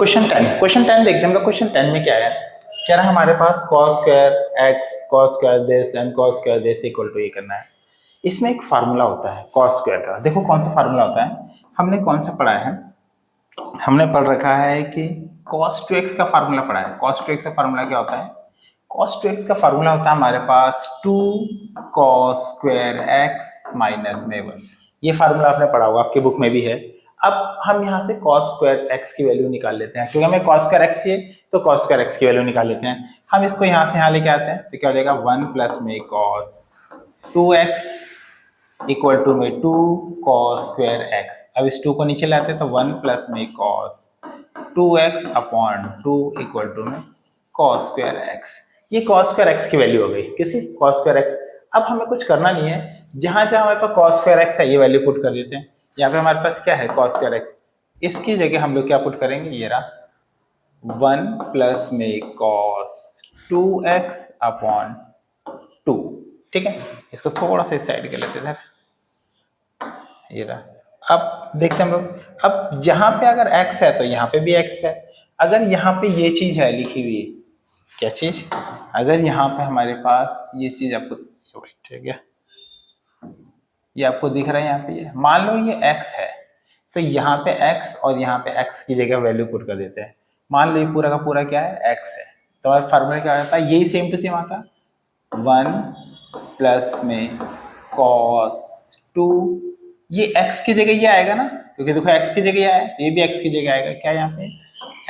Question 10 देखते हैं हम लोग। क्वेश्चन 10 में क्या है, कह रहा है हमारे पास cos square x cos square this and cos square this equal to ये करना है। इसमें एक फार्मूला होता है cos स्क्वायर का। देखो कौन सा फार्मूला होता है, हमने कौन सा पढ़ा है, हमने पढ़ रखा है कि cos 2x का फार्मूला पढ़ा है। cos 2x का फार्मूला क्या होता है, cos 2x का फार्मूला होता है हमारे पास 2 cos स्क्वायर x माइनस में 1। ये फार्मूला आपने पढ़ा होगा, आपकी बुक में भी है। अब हम यहाँ से cos स्क्वायर x की वैल्यू निकाल लेते हैं, क्योंकि हमें cos स्क्वायर x चाहिए तो cos स्क्वायर x की वैल्यू निकाल लेते हैं। हम इसको यहाँ से यहाँ लेके आते हैं तो क्या हो जाएगा, 1 प्लस में cos 2x इक्वल टू में 2 cos स्क्वायर x। अब इस 2 को नीचे लाते हैं तो 1 प्लस में cos 2x upon 2 equal to में cos स्क्वायर x। ये cos स्क्वायर x की वैल्यू हो गई, किसी cos स्क्वायर x। अब हमें कुछ करना नहीं है, जहां जहां हमारे पास cos स्क्वायर x है ये वैल्यू पुट कर देते हैं। यहाँ पे हमारे पास क्या है cos स्क्वायर x, इसकी जगह हम लोग क्या पुट करेंगे, ये रहा 1 प्लस में cos 2x अपॉन 2। ठीक है, इसको थोड़ा सा इस साइड कर लेते हैं, ये रहा। अब देखते हैं हम लोग, अब जहां पे अगर x है तो यहाँ पे भी x है। अगर यहाँ पे ये चीज है लिखी हुई, क्या चीज, अगर यहाँ पे हमारे पास ये चीज आपको ठीक है, ये आपको दिख रहा है यहाँ पे, ये मान लो ये x है तो यहाँ पे x और यहाँ पे x की जगह वैल्यू पुट कर देते हैं। मान लो ये पूरा का पूरा क्या है, x है, तो हमारा फार्मूला क्या आता है, यही सेम टू सेम आता है 1 प्लस में cos 2। ये x की जगह ये आएगा ना, क्योंकि देखो x की जगह ये आया, ये भी x की जगह आएगा, क्या यहाँ पे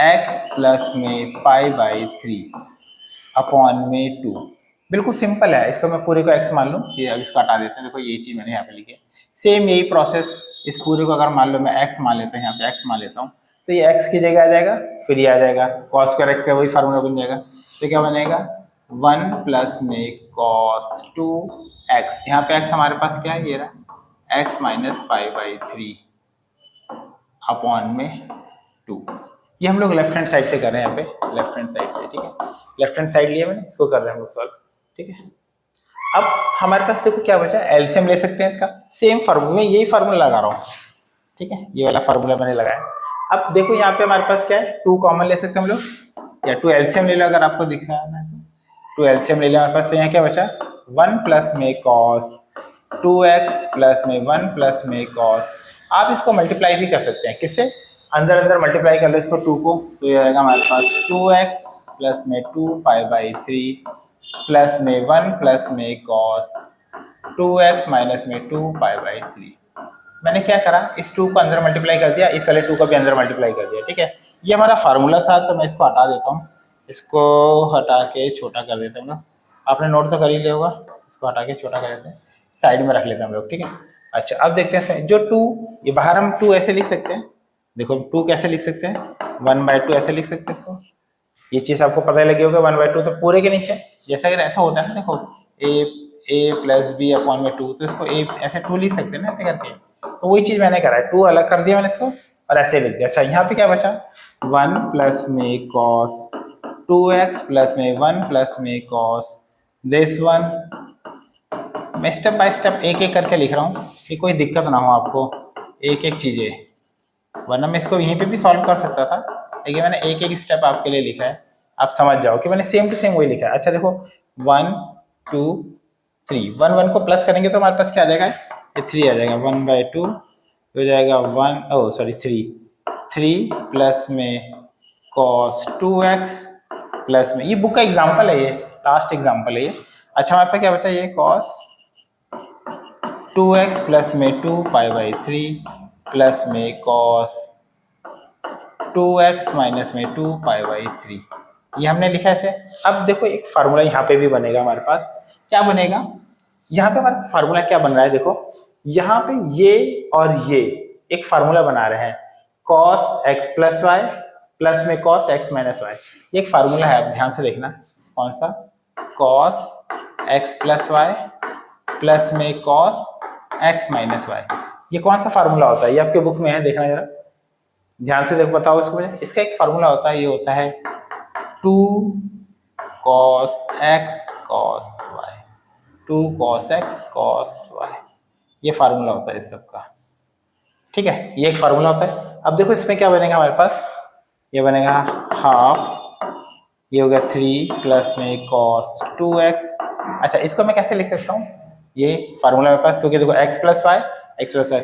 x प्लस में पाई बाई 3 अपॉन में 2। बिल्कुल सिंपल है, इसको मैं पूरे को x मान लूँ, ये अब इसको हटा देते हैं। देखो ये चीज मैंने यहाँ पे लिखी है, सेम यही प्रोसेस, इस पूरे को अगर मान लो मैं x मान लेता हूँ, यहाँ पे x मान लेता हूँ तो ये x की जगह आ जाएगा, फिर ये आ जाएगा cos स्क्वायर x का वही फार्मूला बन जाएगा। तो क्या बनेगा 1 प्लस में cos 2x, यहाँ पे x हमारे पास क्या है, ये रहा x minus pi by 3 upon में 2। ये हम लोग लेफ्ट हैंड साइड से कर रहे हैं, यहाँ पे लेफ्ट हैंड साइड से। ठीक है, लेफ्ट हैंड साइड लिया मैंने, इसको कर रहे हैं हम लोग सॉल्व। ठीक है, अब हमारे पास देखो क्या बचा, एलसीएम ले सकते हैं इसका, सेम फार्मूला में यही फार्मूला लगा रहा हूँ। ठीक है, ये वाला फार्मूला मैंने लगाया। अब देखो यहाँ पे हमारे पास क्या है, 2 कॉमन ले सकते हैं हम लोग, या 2 एलसीएम ले लो अगर आपको दिख रहा है, 2 एलसीएम ले लिया हमारे पास। तो यहाँ क्या बचा, 1 प्लस में cos 2x प्लस में 1 प्लस में cos। आप इसको मल्टीप्लाई भी कर सकते हैं, किससे, अंदर अंदर मल्टीप्लाई कर लो इसको 2 को, तो ये आएगा हमारे पास 2x प्लस में 2 पाई बाई 3 प्लस में 1 प्लस में cos 2x माइनस में 2 पाई बाई 3। मैंने क्या करा, इस 2 को अंदर मल्टीप्लाई कर दिया, इस वाले 2 को भी अंदर मल्टीप्लाई कर दिया। ठीक है, ये हमारा फार्मूला था, तो मैं इसको हटा देता हूँ, इसको हटा के छोटा कर देते हैं ना। आपने नोट तो कर ही लिया होगा, इसको हटा के छोटा कर देते हैं, साइड में रख लेते हैं हम लोग। ठीक है, अच्छा अब देखते हैं जो 2, ये बाहर हम 2 ऐसे लिख सकते हैं। देखो 2 कैसे लिख सकते हैं, 1/2 ऐसे लिख सकते हैं इसको। ये चीज आपको पता लगी होगा, 1/2 तो पूरे के नीचे, जैसा कि ऐसा होता है ना, देखो a प्लस बी अपॉन में 2, तो इसको a ऐसे 2 लिख सकते हैं ना ऐसे करके। तो वही चीज मैंने करा है, 2 अलग कर दिया मैंने इसको और ऐसे लिख दिया। अच्छा यहाँ पे क्या बचा, 1 प्लस में cos 2x प्लस में 1 प्लस में cos दिस 1। मैं स्टेप बाय स्टेप एक एक करके लिख रहा हूँ कि कोई दिक्कत ना हो आपको, एक एक चीजें, वरना मैं इसको यहीं पे भी सॉल्व कर सकता था, लेकिन मैंने एक एक स्टेप आपके लिए लिखा है, आप समझ जाओ कि मैंने सेम टू सेम वही लिखा है। अच्छा देखो 1 2 3, 1 1 को प्लस करेंगे तो हमारे पास क्या आ जाएगा, ये 3 आ जाएगा, 1/2 हो जाएगा 3 प्लस में cos 2x प्लस में, ये बुक का एग्जाम्पल है, ये लास्ट एग्जाम्पल है ये। अच्छा हमारे पास क्या बचा, ये cos 2x प्लस में 2 पाई बाई 3 प्लस में cos 2x माइनस में 2 पाई बाई 3, ये हमने लिखा है ऐसे। अब देखो एक फार्मूला यहाँ पे भी बनेगा हमारे पास, क्या बनेगा, यहाँ पे हमारा फार्मूला क्या बन रहा है, देखो यहाँ पे ये और ये एक फार्मूला बना रहे हैं, cos x plus Y plus में cos x माइनस वाई। ये एक फार्मूला है, आप ध्यान से देखना, कौन सा, cos x plus Y plus में cos x माइनस वाई। ये कौन सा फार्मूला होता है, ये आपके बुक में है, देखना जरा ध्यान से, देखो बताओ इसको मुझे। इसका एक फार्मूला होता है, ये होता है 2 cos x cos y, 2 cos x cos y, ये फार्मूला होता है इस सबका। ठीक है, ये एक फार्मूला होता है। अब देखो इसमें क्या बनेगा हमारे पास, ये बनेगा हाफ, ये हो गया 3 प्लस में कॉस 2x। अच्छा इसको मैं कैसे लिख सकता हूँ, ये फार्मूला मेरे पास, क्योंकि देखो x प्लस y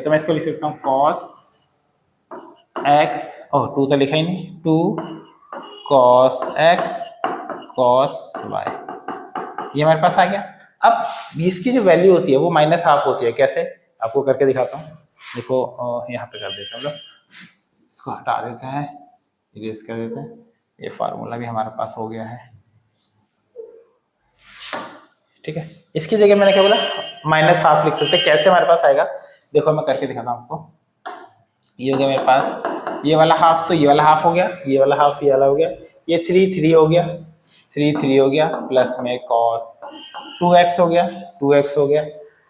तो मैं इसको लिख सकता हूँ कॉस x, ओह 2 तो लिखा ही नहीं, 2 कॉस x कॉस y, ये हमारे पास आ गया। अब इसकी जो वैल्यू होती है वो माइनस हाफ होती है, कैसे आपको करके दिखाता हूँ। देखो यहाँ पे कर देते हैं, मतलब इसको हटा देते हैं, इरेज कर देते हैं, ये फार्मूला भी हमारे पास हो गया है। ठीक है, इसकी जगह मैंने क्या बोला, माइनस हाफ लिख सकते हैं। कैसे हमारे पास आएगा, देखो मैं करके दिखाता हूँ आपको। ये हो गया मेरे पास, ये वाला हाफ तो ये वाला हाफ हो गया, ये वाला हाफ ये वाला हो गया, ये 3 हो गया, 3 हो गया, प्लस में कॉस 2x हो गया, 2x हो गया।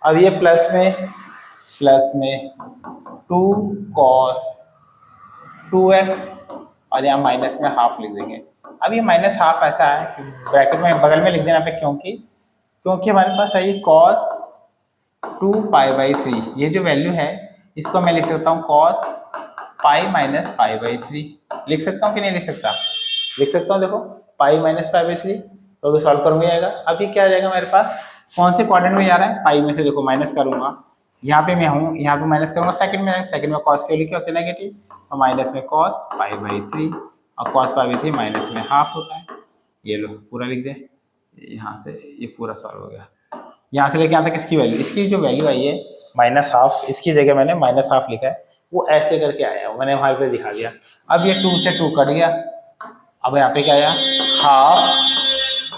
अब ये प्लस में 2 कॉस 2x, और यहाँ माइनस में हाफ लिख देंगे। अब ये माइनस हाफ ऐसा है कि ब्रैकेट में बगल में लिख देना पे, क्योंकि हमारे पास है ये कॉस 2π/3, ये जो वैल्यू है इसको मैं लिख सकता हूँ कॉस पाई माइनस π/3, लिख सकता हूँ कि नहीं लिख सकता, लिख सकता हूँ। देखो पाई माइनस π/3 तो सॉल्व करूंगा जाएगा। अब ये क्या आ जाएगा मेरे पास, कौन से क्वाड्रेंट में जा रहा है, पाई में से देखो माइनस करूंगा, यहाँ पे मैं हूँ, यहाँ पे माइनस करूंगा, सेकंड में कॉस क्यों लिखे होते हैं नेगेटिव, तो माइनस में कॉस π/3, और कॉस π/3 माइनस में हाफ होता है। ये लो पूरा लिख दे, यहाँ से ये पूरा सॉल्व हो गया। यहाँ से लेके यहाँ तक इसकी वैल्यू, इसकी जो वैल्यू आई है माइनस हाफ, इसकी जगह मैंने माइनस हाफ लिखा है, वो ऐसे करके आया, मैंने वहाँ पे दिखा दिया। अब ये 2 से 2 कट गया, अब यहाँ पे क्या आया, हाफ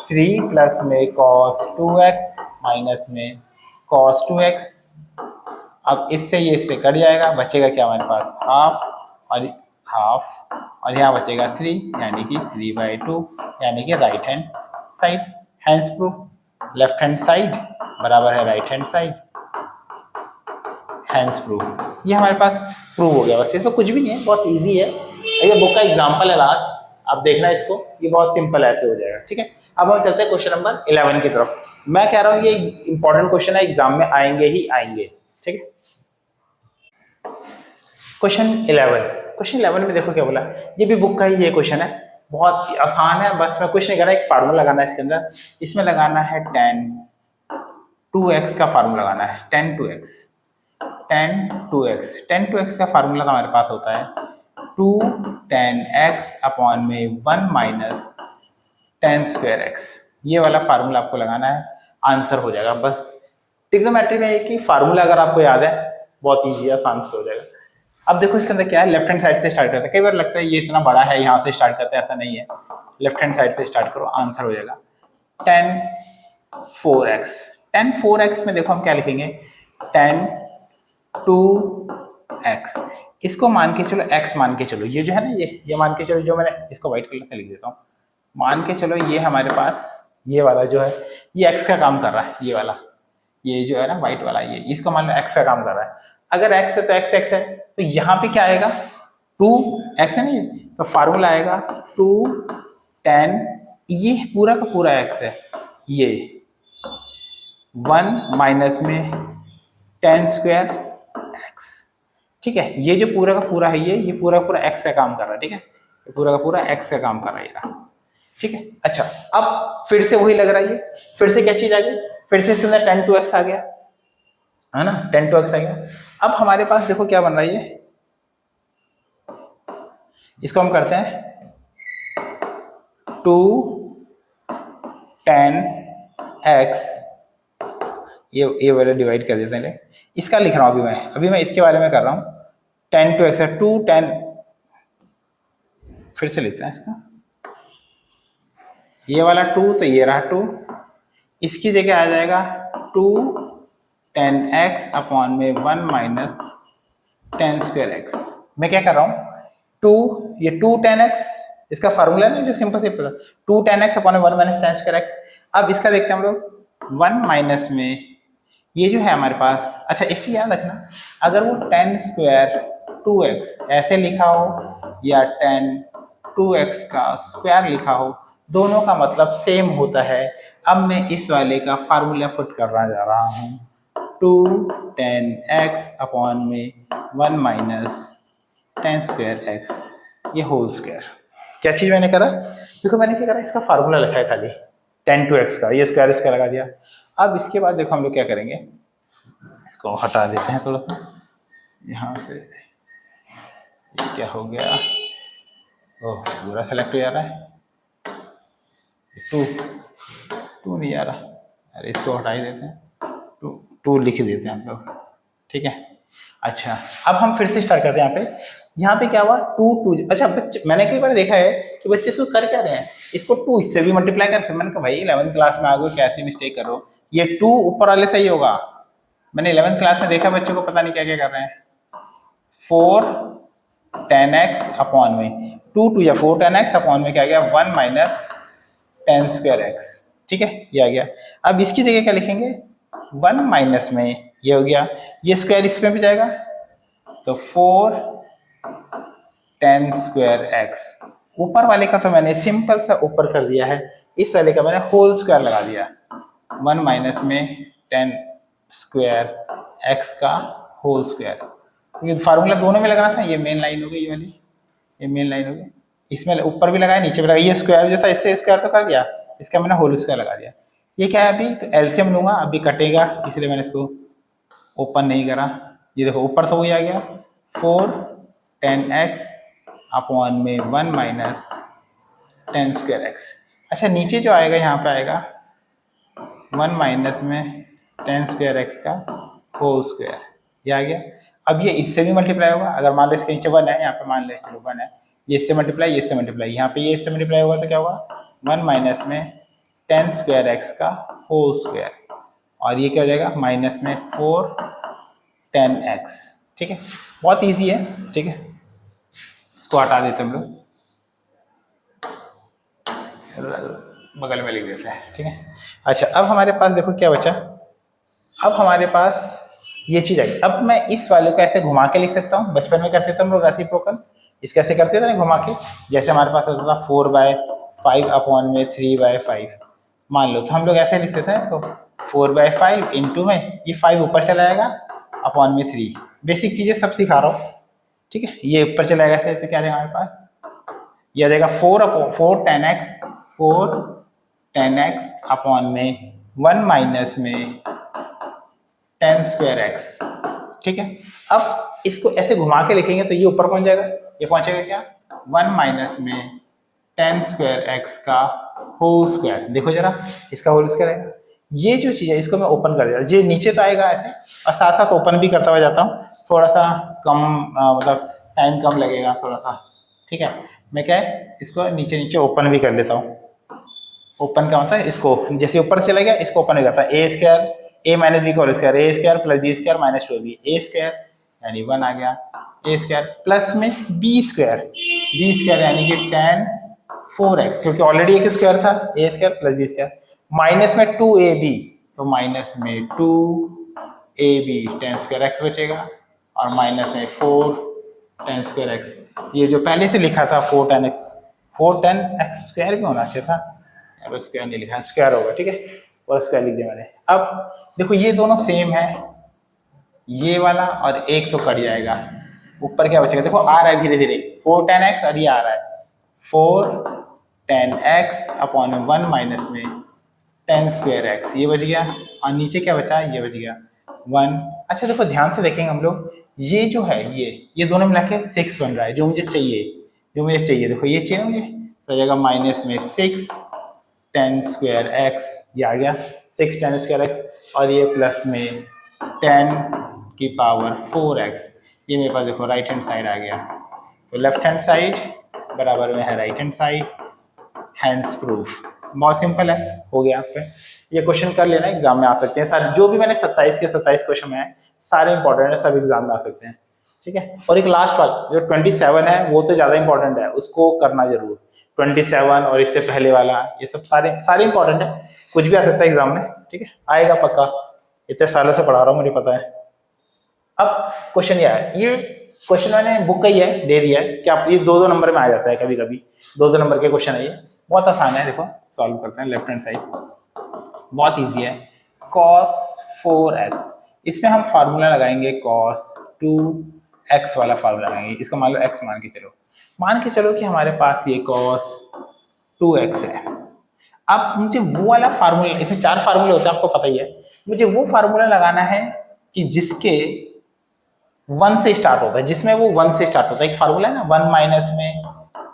3 प्लस में कॉस 2x माइनस में कॉस 2x। अब इससे ये इससे कट जाएगा, बचेगा क्या हमारे पास, हाफ और यहाँ बचेगा 3, यानी कि 3/2, यानी कि right hand side. Hence proof, left hand side बराबर है right hand side, hence proof. ये हमारे पास प्रूव हो गया, बस इसमें कुछ भी नहीं है, बहुत इजी है। ये बुक का एग्जांपल है लास्ट, आप देखना इसको, ये बहुत सिंपल ऐसे हो जाएगा। ठीक है, अब हम चलते हैं क्वेश्चन नंबर 11 की तरफ। मैं कह रहा हूँ ये इंपॉर्टेंट क्वेश्चन है, एग्जाम में आएंगे ही आएंगे। ठीक है, क्वेश्चन 11 में देखो क्या बोला, ये भी बुक का ही ये क्वेश्चन है, बहुत आसान है। बस मैं कुछ नहीं करना, एक फार्मूला लगाना है इसके अंदर, इसमें लगाना है tan 2x का फार्मूला लगाना है, tan 2x का फार्मूला हमारे पास होता है 2 tan x अपॉन में 1 माइनस tan स्क्वायर x। ये वाला फार्मूला आपको लगाना है, आंसर हो जाएगा। बस ट्रिग्नोमेट्री में एक ही फार्मूला अगर आपको याद है, बहुत ईजी आसान से हो जाएगा। अब देखो इसके अंदर क्या है, लेफ्ट हैंड साइड से स्टार्ट करते हैं। कई बार लगता है ये इतना बड़ा है, यहाँ से स्टार्ट करते हैं, ऐसा नहीं है। लेफ्ट हैंड साइड से स्टार्ट करो, आंसर हो जाएगा tan 4x। tan 4x में देखो हम क्या लिखेंगे, tan 2x, इसको मान के चलो x मान के चलो, ये जो है ना, ये मान के चलो, जो मैंने इसको व्हाइट कलर से लिख देता हूँ, मान के चलो ये हमारे पास ये वाला जो है ये x का काम कर रहा है, ये वाला, ये जो है ना व्हाइट वाला, ये इसको मान लो x का काम कर रहा है। अगर x है तो x है, तो यहाँ पे क्या आएगा, 2x है ना, तो फार्मूला आएगा 2 tan, ये पूरा का पूरा x है, ये 1 माइनस में tan स्क्वायर x। ठीक है, ये जो पूरा का पूरा है, ये पूरा का पूरा x का काम कर रहा है। ठीक है, ये पूरा का पूरा x का काम कर रहा है। ठीक है, अच्छा अब फिर से वही लग रहा है, ये फिर से क्या चीज आ गई, फिर से इसके अंदर tan 2x आ गया, है ना, tan 2x आ गया। अब हमारे पास देखो क्या बन रहा है, ये इसको हम करते हैं 2 tan x, ये वाला डिवाइड कर देते हैं, इसका लिख रहा हूँ अभी मैं इसके बारे में कर रहा हूँ। tan 2x है 2 tan, फिर से लिखते हैं इसका, ये वाला 2 तो ये रहा 2, इसकी जगह आ जाएगा 2 tan x अपॉन में 1 माइनस tan स्क्वायर x। मैं क्या कर रहा हूँ, 2 ये 2 tan x, इसका फार्मूला है ना जो simple 2 tan x upon 1 minus tan square x। अब इसका देखते हैं हम लोग, 1 माइनस में ये जो है हमारे पास, अच्छा एक चीज याद रखना, अगर वो tan स्क्वायर 2x ऐसे लिखा हो या tan 2x का स्क्वायर लिखा हो, दोनों का मतलब सेम होता है। अब मैं इस वाले का फार्मूला पुट करना जा रहा हूँ, 2 tan x अपॉन में 1 माइनस tan स्क्वायर x, ये होल स्क्वायर। क्या चीज़ मैंने करा, देखो मैंने क्या करा, इसका फार्मूला लिखा है खाली tan टू एक्स का, ये स्क्वायर स्क्वायर लगा दिया। अब इसके बाद देखो हम लोग क्या करेंगे, इसको हटा देते हैं थोड़ा सा यहाँ से, ये क्या हो गया, ओह पूरा सेलेक्ट हो जा रहा है, टू टू नहीं आ रहा, अरे इसको हटा ही देते हैं, टू टू लिख देते हैं हम लोग, ठीक है। अच्छा अब हम फिर से स्टार्ट करते हैं यहाँ पे क्या हुआ, टू टू, अच्छा बच्चे मैंने कई बार देखा है कि बच्चे इसको कर क्या रहे हैं, इसको टू इससे भी मल्टीप्लाई कर सकते, मैंने कहा भाई 11th क्लास में आ गए कैसी मिस्टेक करो, ये टू ऊपर वाले सही होगा, मैंने 11th क्लास में देखा बच्चों को पता नहीं क्या क्या कर रहे हैं, 4 tan x अपॉन में, टू टू या 4 tan x अपॉन में क्या गया 1 माइनस tan स्क्वायर x, ठीक है ये आ गया। अब इसकी जगह क्या लिखेंगे, 1 माइनस में ये हो गया, ये स्क्वायर इसमें भी जाएगा तो 4 tan स्क्वायर x, ऊपर वाले का तो मैंने सिंपल सा ऊपर कर दिया है, इस वाले का मैंने होल स्क्वायर लगा दिया, 1 माइनस में tan स्क्वायर x का होल स्क्वायर, क्योंकि फार्मूला दोनों में लगाना था, ये मेन लाइन हो गई ये वाली, ये मेन लाइन हो गई, इसमें ऊपर भी लगाया नीचे भी लगाया, ये स्क्वायर जो था इससे स्क्वायर तो कर दिया, इसका मैंने होल स्क्वायर लगा दिया। ये क्या है, अभी एलसीएम लूंगा अभी कटेगा, इसलिए मैंने इसको ओपन नहीं करा, ये देखो ऊपर तो वही आ गया 4 tan x अपॉन में 1 माइनस tan स्क्वायर x। अच्छा नीचे जो आएगा यहाँ पे आएगा 1 माइनस में tan स्क्वायर x का होल स्क्वायर, ये आ गया। अब ये इससे भी मल्टीप्लाई होगा, अगर मान लो इसके नीचे 1 है, यहाँ पे मान लो चलो 1 है, ये इससे मल्टीप्लाई, ये इससे मल्टीप्लाई, यहाँ पे ये इससे मल्टीप्लाई होगा तो क्या होगा 1 माइनस में tan स्क्वायर x का होल स्क्वायर, और ये क्या हो जाएगा माइनस में 4 tan x, ठीक है बहुत इजी है, ठीक है इसको हटा देते हम लोग, बगल में लिख देते हैं, ठीक है। अच्छा अब हमारे पास देखो क्या बचा, अब हमारे पास ये चीज आई, अब मैं इस वाले को ऐसे घुमा के लिख सकता हूँ, बचपन में करते थे हम लोग रेसिप्रोकल, इसको ऐसे करते थे ना घुमा के, जैसे हमारे पास होता था 4/5 अपॉन में 3/5, मान लो तो हम लोग ऐसे लिखते थे इसको 4/5 इंटू में ये 5 ऊपर चला जाएगा अपॉन में 3, बेसिक चीजें सब सिखा रहा हूँ, ठीक है। ये ऊपर चला जाएगा ऐसे, तो क्या रहेगा हमारे पास, ये आ जाएगा 4 tan x अपॉन में 1 माइनस में tan स्क्वायर x, ठीक है। अब इसको ऐसे घुमा के लिखेंगे तो ये ऊपर पहुंच जाएगा, ये पहुंचेगा क्या 1 माइनस में tan स्क्वायर x का होल स्क्वायर, देखो जरा इसका होल स्क्वायर आएगा, ये जो चीज है इसको मैं ओपन कर दिया, ये नीचे तो आएगा ऐसे, और साथ साथ ओपन भी करता हुआ जाता हूँ, थोड़ा सा कम मतलब टाइम कम लगेगा थोड़ा सा, ठीक है। मैं क्या है इसको नीचे नीचे ओपन भी कर लेता हूँ, ओपन का मतलब इसको जैसे ऊपर चला गया इसको ओपन हो जाता है, A square A minus B का whole square, A square plus B square minus 2b, A square यानी 1 आ गया, ए स्क्वायर प्लस में बी स्क्वायर यानी कि tan 4x, क्योंकि ऑलरेडी एक स्क्वायर था, A square plus B square, minus में 2ab, तो माइनस में 2ab tan स्क्वायर x बचेगा, और माइनस में 4 tan स्क्वायर x, ये जो पहले से लिखा था 4 tan x स्क्वायर भी होना चाहिए था, अब स्क्वायर नहीं लिखा, स्क्वायर होगा, ठीक है, और स्क्वायर लिख दिया मैंने। अब देखो ये दोनों सेम है, ये वाला और एक तो कट जाएगा, ऊपर क्या बचेगा देखो आ रहा है धीरे धीरे 4 tan x, और ये आ रहा है 4 tan x अपॉन 1 माइनस में tan स्क्वायर x, ये बच गया, और नीचे क्या बचा, ये बच गया 1। अच्छा देखो ध्यान से देखेंगे हम लोग, ये जो है ये दोनों मिला के 6 बन रहा है, जो मुझे चाहिए देखो ये चाहिए मुझे, तो जाएगा माइनस में 6 tan स्क्वायर x, ये आ गया 6 tan स्क्वायर x, और ये प्लस में 10 की पावर 4x, ये मेरे पास देखो राइट हैंड साइड आ गया, तो लेफ्ट हैंड साइड बराबर में है right hand side, hands proof, बहुत सिंपल है, हो गया आपका। ये क्वेश्चन कर लेना, एग्जाम में आ सकते हैं सारे, जो भी मैंने 27 के 27 क्वेश्चन में है सारे इंपॉर्टेंट है, सब एग्जाम में आ सकते हैं, ठीक है। और एक लास्ट वाला जो 27 है वो तो ज़्यादा इंपॉर्टेंट है, उसको करना जरूर, 27 और इससे पहले वाला ये सब सारे इंपॉर्टेंट है, कुछ भी आ सकता है एग्जाम में, ठीक है, आएगा पक्का, इतने सालों से पढ़ा रहा हूँ मुझे पता है। अब क्वेश्चन ये है, ये क्वेश्चन मैंने बुक का ही है, दे दिया है कि आप ये 2-2 नंबर में आ जाता है, कभी कभी 2-2 नंबर के क्वेश्चन है, ये बहुत आसान है, देखो सॉल्व करते हैं, लेफ्ट हैंड साइड बहुत ईजी है, cos 4x, इसमें हम फार्मूला लगाएंगे cos 2x वाला फार्मूला लगाएंगे, इसको मान लो x मान के चलो, मान के चलो कि हमारे पास ये cos 2x है। अब मुझे वो वाला फार्मूला, इसमें 4 फार्मूले होते हैं आपको पता ही है, मुझे वो फार्मूला लगाना है कि जिसके 1 से स्टार्ट होता है, जिसमें वो 1 से स्टार्ट होता है। एक फार्मूला है ना 1 माइनस में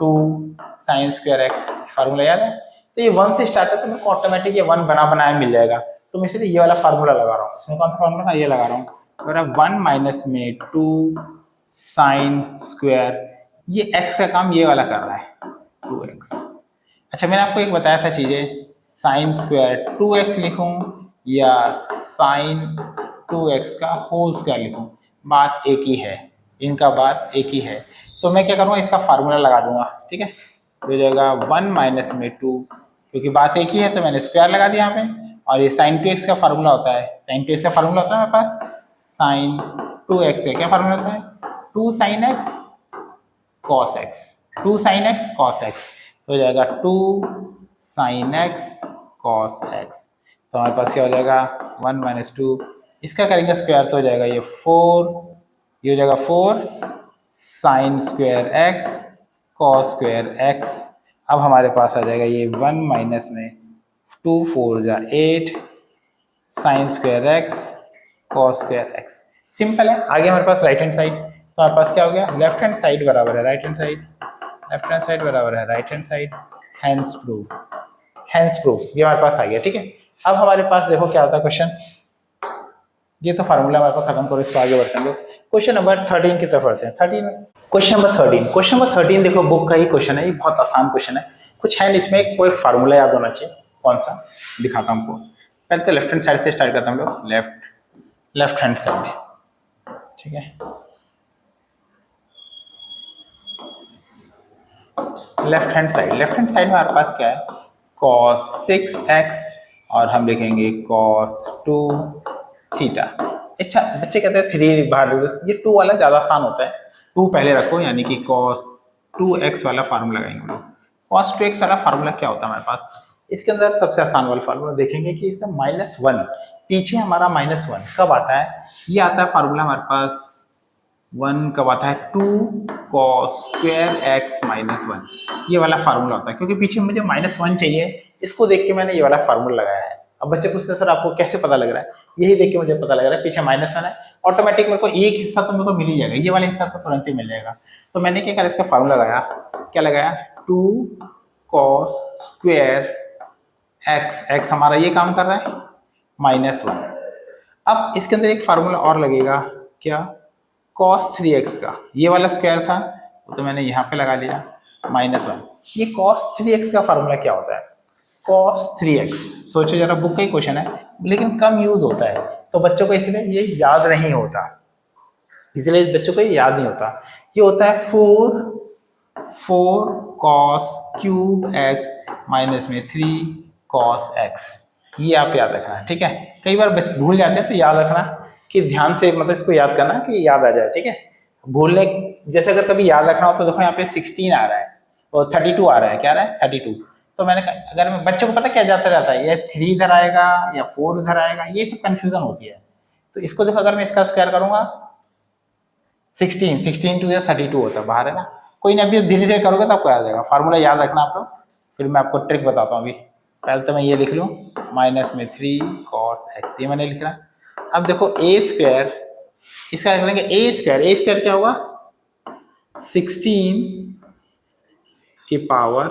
2 साइन स्क्वायर एक्स, फार्मूला याद है? तो ये 1 से स्टार्ट है तो मेरे को ऑटोमेटिक ये 1 बना बनाया मिल जाएगा। तो मैं इसलिए ये वाला फार्मूला लगा रहा हूँ। इसमें कौन सा फार्मूला था? ये लगा रहा हूँ। मेरा 1 माइनस में 2 साइन स्क्वायर, ये x का काम ये वाला कर रहा है 2x। अच्छा मैंने आपको एक बताया था चीजें, साइन स्क्वायर 2x लिखूं या साइन 2x का होल स्क्वायर लिखूं, बात एक ही है, इनका बात एक ही है। तो मैं क्या करूँगा, इसका फार्मूला लगा दूंगा। ठीक है, तो हो जाएगा 1 माइनस में 2, क्योंकि बात एक ही है तो मैंने स्क्वायर लगा दिया यहाँ पे। और ये साइन 2x का फार्मूला होता है, साइन 2x का फार्मूला होता है मेरे पास साइन 2x का क्या फार्मूला होता है? 2 sine x cos x, 2 sine x cos x, तो हो जाएगा 2 साइन x cos x। तो हमारे पास क्या हो जाएगा 1 माइनस 2, इसका करेंगे स्क्वायर तो हो जाएगा ये 4, ये हो जाएगा 4 sine square x cos square x। अब हमारे पास आ जाएगा ये 1 माइनस में 2 4 जा 8 sine square x cos square x। Simple है। आगे हमारे पास राइट हैंड साइड, तो हमारे पास क्या हो गया, लेफ्ट हैंड साइड बराबर है right hand side, left hand side बराबर है right hand side, hence proof, hence proof, ये हमारे पास आ गया। ठीक है, अब हमारे पास देखो क्या होता है क्वेश्चन, ये तो फार्मूला हमारे पास खत्म करो, इसको आगे बढ़ते हैं। क्वेश्चन नंबर 13 की तरफ बढ़ते हैं। 13, क्वेश्चन नंबर 13, क्वेश्चन नंबर 13 देखो बुक का ही क्वेश्चन है, ये बहुत आसान क्वेश्चन है, कुछ है नहीं इसमें, कोई फार्मूला याद होना चाहिए। कौन सा दिखाता हूँ आपको, पहले तो लेफ्ट हैंड साइड से स्टार्ट करता हूँ हम लोग, लेफ्ट हैंड साइड। ठीक है, लेफ्ट हैंड साइड में हमारे पास क्या है, cos 6x और हम लिखेंगे cos 2 थीटा। अच्छा बच्चे कहते हैं 3 बाहर लिख दो, ये 2 वाला ज़्यादा आसान होता है, 2 पहले रखो, यानी कि cos 2x वाला फार्मूला लगाएंगे हम लोग। cos 2x वाला फार्मूला क्या होता है हमारे पास, इसके अंदर सबसे आसान वाला फार्मूला देखेंगे कि इसमें -1, पीछे हमारा -1 कब आता है, ये आता है फार्मूला हमारे पास 1 कब आता है, 2 cos स्क्वायर x -1, ये वाला फार्मूला होता है, क्योंकि पीछे मुझे -1 चाहिए, इसको देख के मैंने ये वाला फार्मूला लगाया है। अब बच्चे पूछते हैं सर आपको कैसे पता लग रहा है, यही देख के मुझे पता लग रहा है, पीछे -1 है, ऑटोमेटिक मेरे को एक हिस्सा तो मेरे को मिल ही जाएगा, ये वाला हिस्सा तो तुरंत ही मिल जाएगा। तो मैंने क्या करा, इसका फार्मूला लगाया, क्या लगाया, 2 cos स्क्वायर x हमारा ये काम कर रहा है -1। अब इसके अंदर एक फार्मूला और लगेगा, क्या, cos 3x का, ये वाला स्क्वायर था तो मैंने यहाँ पे लगा लिया -1। ये cos 3x का फार्मूला क्या होता है, cos 3x, सोचो जरा, बुक का ही क्वेश्चन है लेकिन कम यूज होता है, तो बच्चों को इसलिए ये याद नहीं होता, इसलिए बच्चों को ये याद नहीं होता। ये होता है 4 cos क्यूब x में 3 cos x, ये आप याद रखना। ठीक है, कई बार भूल जाते हैं तो याद रखना कि ध्यान से, मतलब इसको याद करना कि याद आ जाए। ठीक है, भूलने जैसे अगर कभी याद रखना हो तो देखो यहाँ पे 16 आ रहा है और 32 आ रहा है, क्या आ रहा है 32, तो मैंने अगर बच्चों को पता क्या जाता रहता है, ये 3 इधर आएगा या 4 इधर आएगा, ये सब कंफ्यूजन होती है। तो इसको देखो, अगर मैं इसका स्क्वायर करूंगा 16 टू या 32 होता है बाहर, है ना, कोई नहीं, अभी धीरे धीरे करोगे तो आपको याद आएगा। फार्मूला याद रखना आप लोग, फिर मैं आपको ट्रिक बताता हूँ। अभी पहले तो मैं ये लिख लूँ -3 cos x, ये मैंने लिख रहा। अब देखो a स्क्वायर, इसका करेंगे a स्क्वायर क्या होगा, 16 की power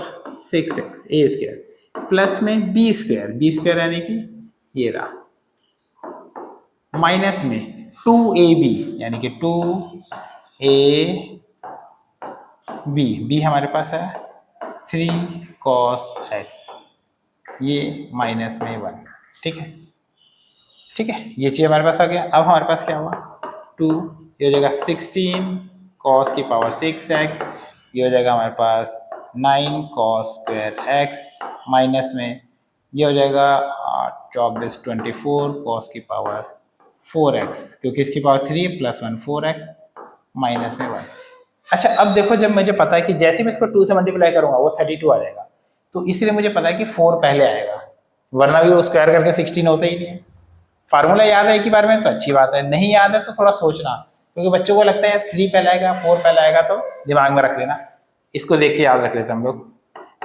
6x a square plus में b स्क्वायर यानी कि ये रहा, माइनस में 2ab यानी कि 2ab हमारे पास है 3 cos x, ये माइनस में 1। ठीक है, ठीक है, ये चीज़ हमारे पास आ गया। अब हमारे पास क्या हुआ, 2, ये हो जाएगा 16 cos की पावर 6x, ये हो जाएगा हमारे पास 9 cos स्क्वायर x, माइनस में ये हो जाएगा 24 cos की पावर 4x, क्योंकि इसकी पावर 3 प्लस 1 4x, माइनस में 1। अच्छा अब देखो, जब मुझे पता है कि जैसे मैं इसको 2 से मल्टीप्लाई करूंगा वो 32 आ जाएगा, तो इसलिए मुझे पता है कि 4 पहले आएगा, वरना भी वो स्क्वायर करके 16 होता ही नहीं है। फार्मूला याद है एक ही बार में तो अच्छी बात है, नहीं याद है तो थोड़ा सोचना, क्योंकि बच्चों को लगता है 3 पहले आएगा 4 पहले आएगा, तो दिमाग में रख लेना। इसको देख के याद रख लेते हैं हम लोग।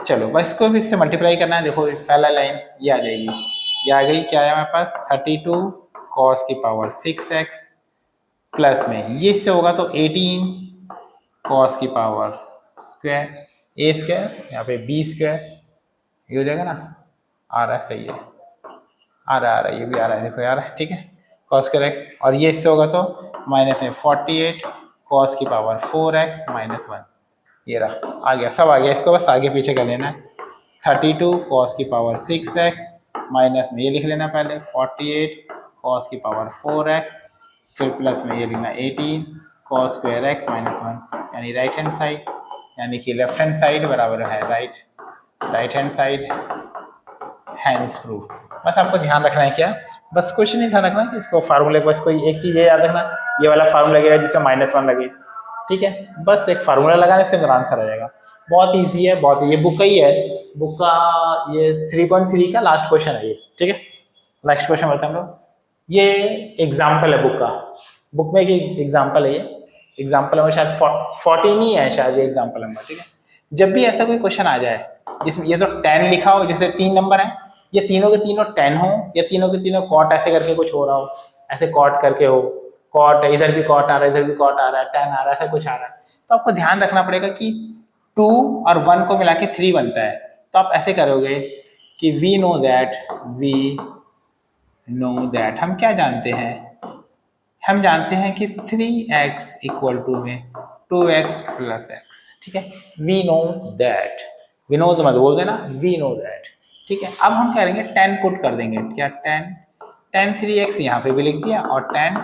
चलो बस इसको भी इससे मल्टीप्लाई करना है। देखो पहला लाइन ये आ जाएगी, ये आ गई। क्या है हमारे पास 32 cos की पावर 6x प्लस में ये इससे होगा तो 18 cos की पावर स्क्वायर ए स्क्वायर, यहाँ पे बी स्क्वायर, ये हो जाएगा ना। आ रहा है, सही है, आ रहा है, ये भी आ रहा है, देखो यार, ठीक है। cos स्क्वायर x और ये इससे होगा तो माइनस में 48 cos की पावर 4x माइनस 1, ये रहा, आ गया, सब आ गया। इसको बस आगे पीछे कर लेना है। 32 cos की पावर 6x माइनस में ये लिख लेना पहले 48 cos की पावर 4x, फिर प्लस में ये लिखना 18 cos स्क्वायर x माइनस 1, यानी राइट हैंड साइड, यानी कि लेफ्ट हैंड साइड बराबर है right hand side, hands proof. बस आपको ध्यान रखना है क्या, बस कुछ नहीं ध्यान रखना कि इसको फार्मूले, बस कोई एक चीज़ ये याद रखना, ये वाला फार्मूला लगेगा जिसमें -1 लगे, ठीक है। बस एक फार्मूला लगाना, इसके अंदर आंसर आ जाएगा। बहुत इजी है, बहुत, ये बुक का ही है, बुक का ये 3.3 का लास्ट क्वेश्चन है ये, ठीक है। नेक्स्ट क्वेश्चन बढ़ते हैं हम लोग। ये एग्जाम्पल है बुक का, बुक में एक एग्जाम्पल है, ये एग्जाम्पल नंबर शायद 14 ही है शायद ये एग्जाम्पल नंबर, ठीक है। जब भी ऐसा कोई क्वेश्चन आ जाए जिसमें ये तो 10 लिखा हो, जैसे 3 नंबर है, ये तीनों के तीनों 10 हो, या तीनों के तीनों कॉट ऐसे करके कुछ हो रहा हो, ऐसे कॉट करके हो, कॉट इधर भी कॉट आ रहा है, इधर भी कॉट आ रहा है, 10 आ रहा है, ऐसा कुछ आ रहा है, तो आपको ध्यान रखना पड़ेगा कि 2 और 1 को मिला के 3 बनता है। तो आप ऐसे करोगे कि वी नो दैट, हम क्या जानते हैं, हम जानते हैं कि 3x इक्वल टू में 2x प्लस x, ठीक है। We know that, we know तो मत बोल देना, वी नो दैट, ठीक है। अब हम करेंगे 10 पुट कर देंगे, क्या 10 3x यहाँ पे भी लिख दिया और 10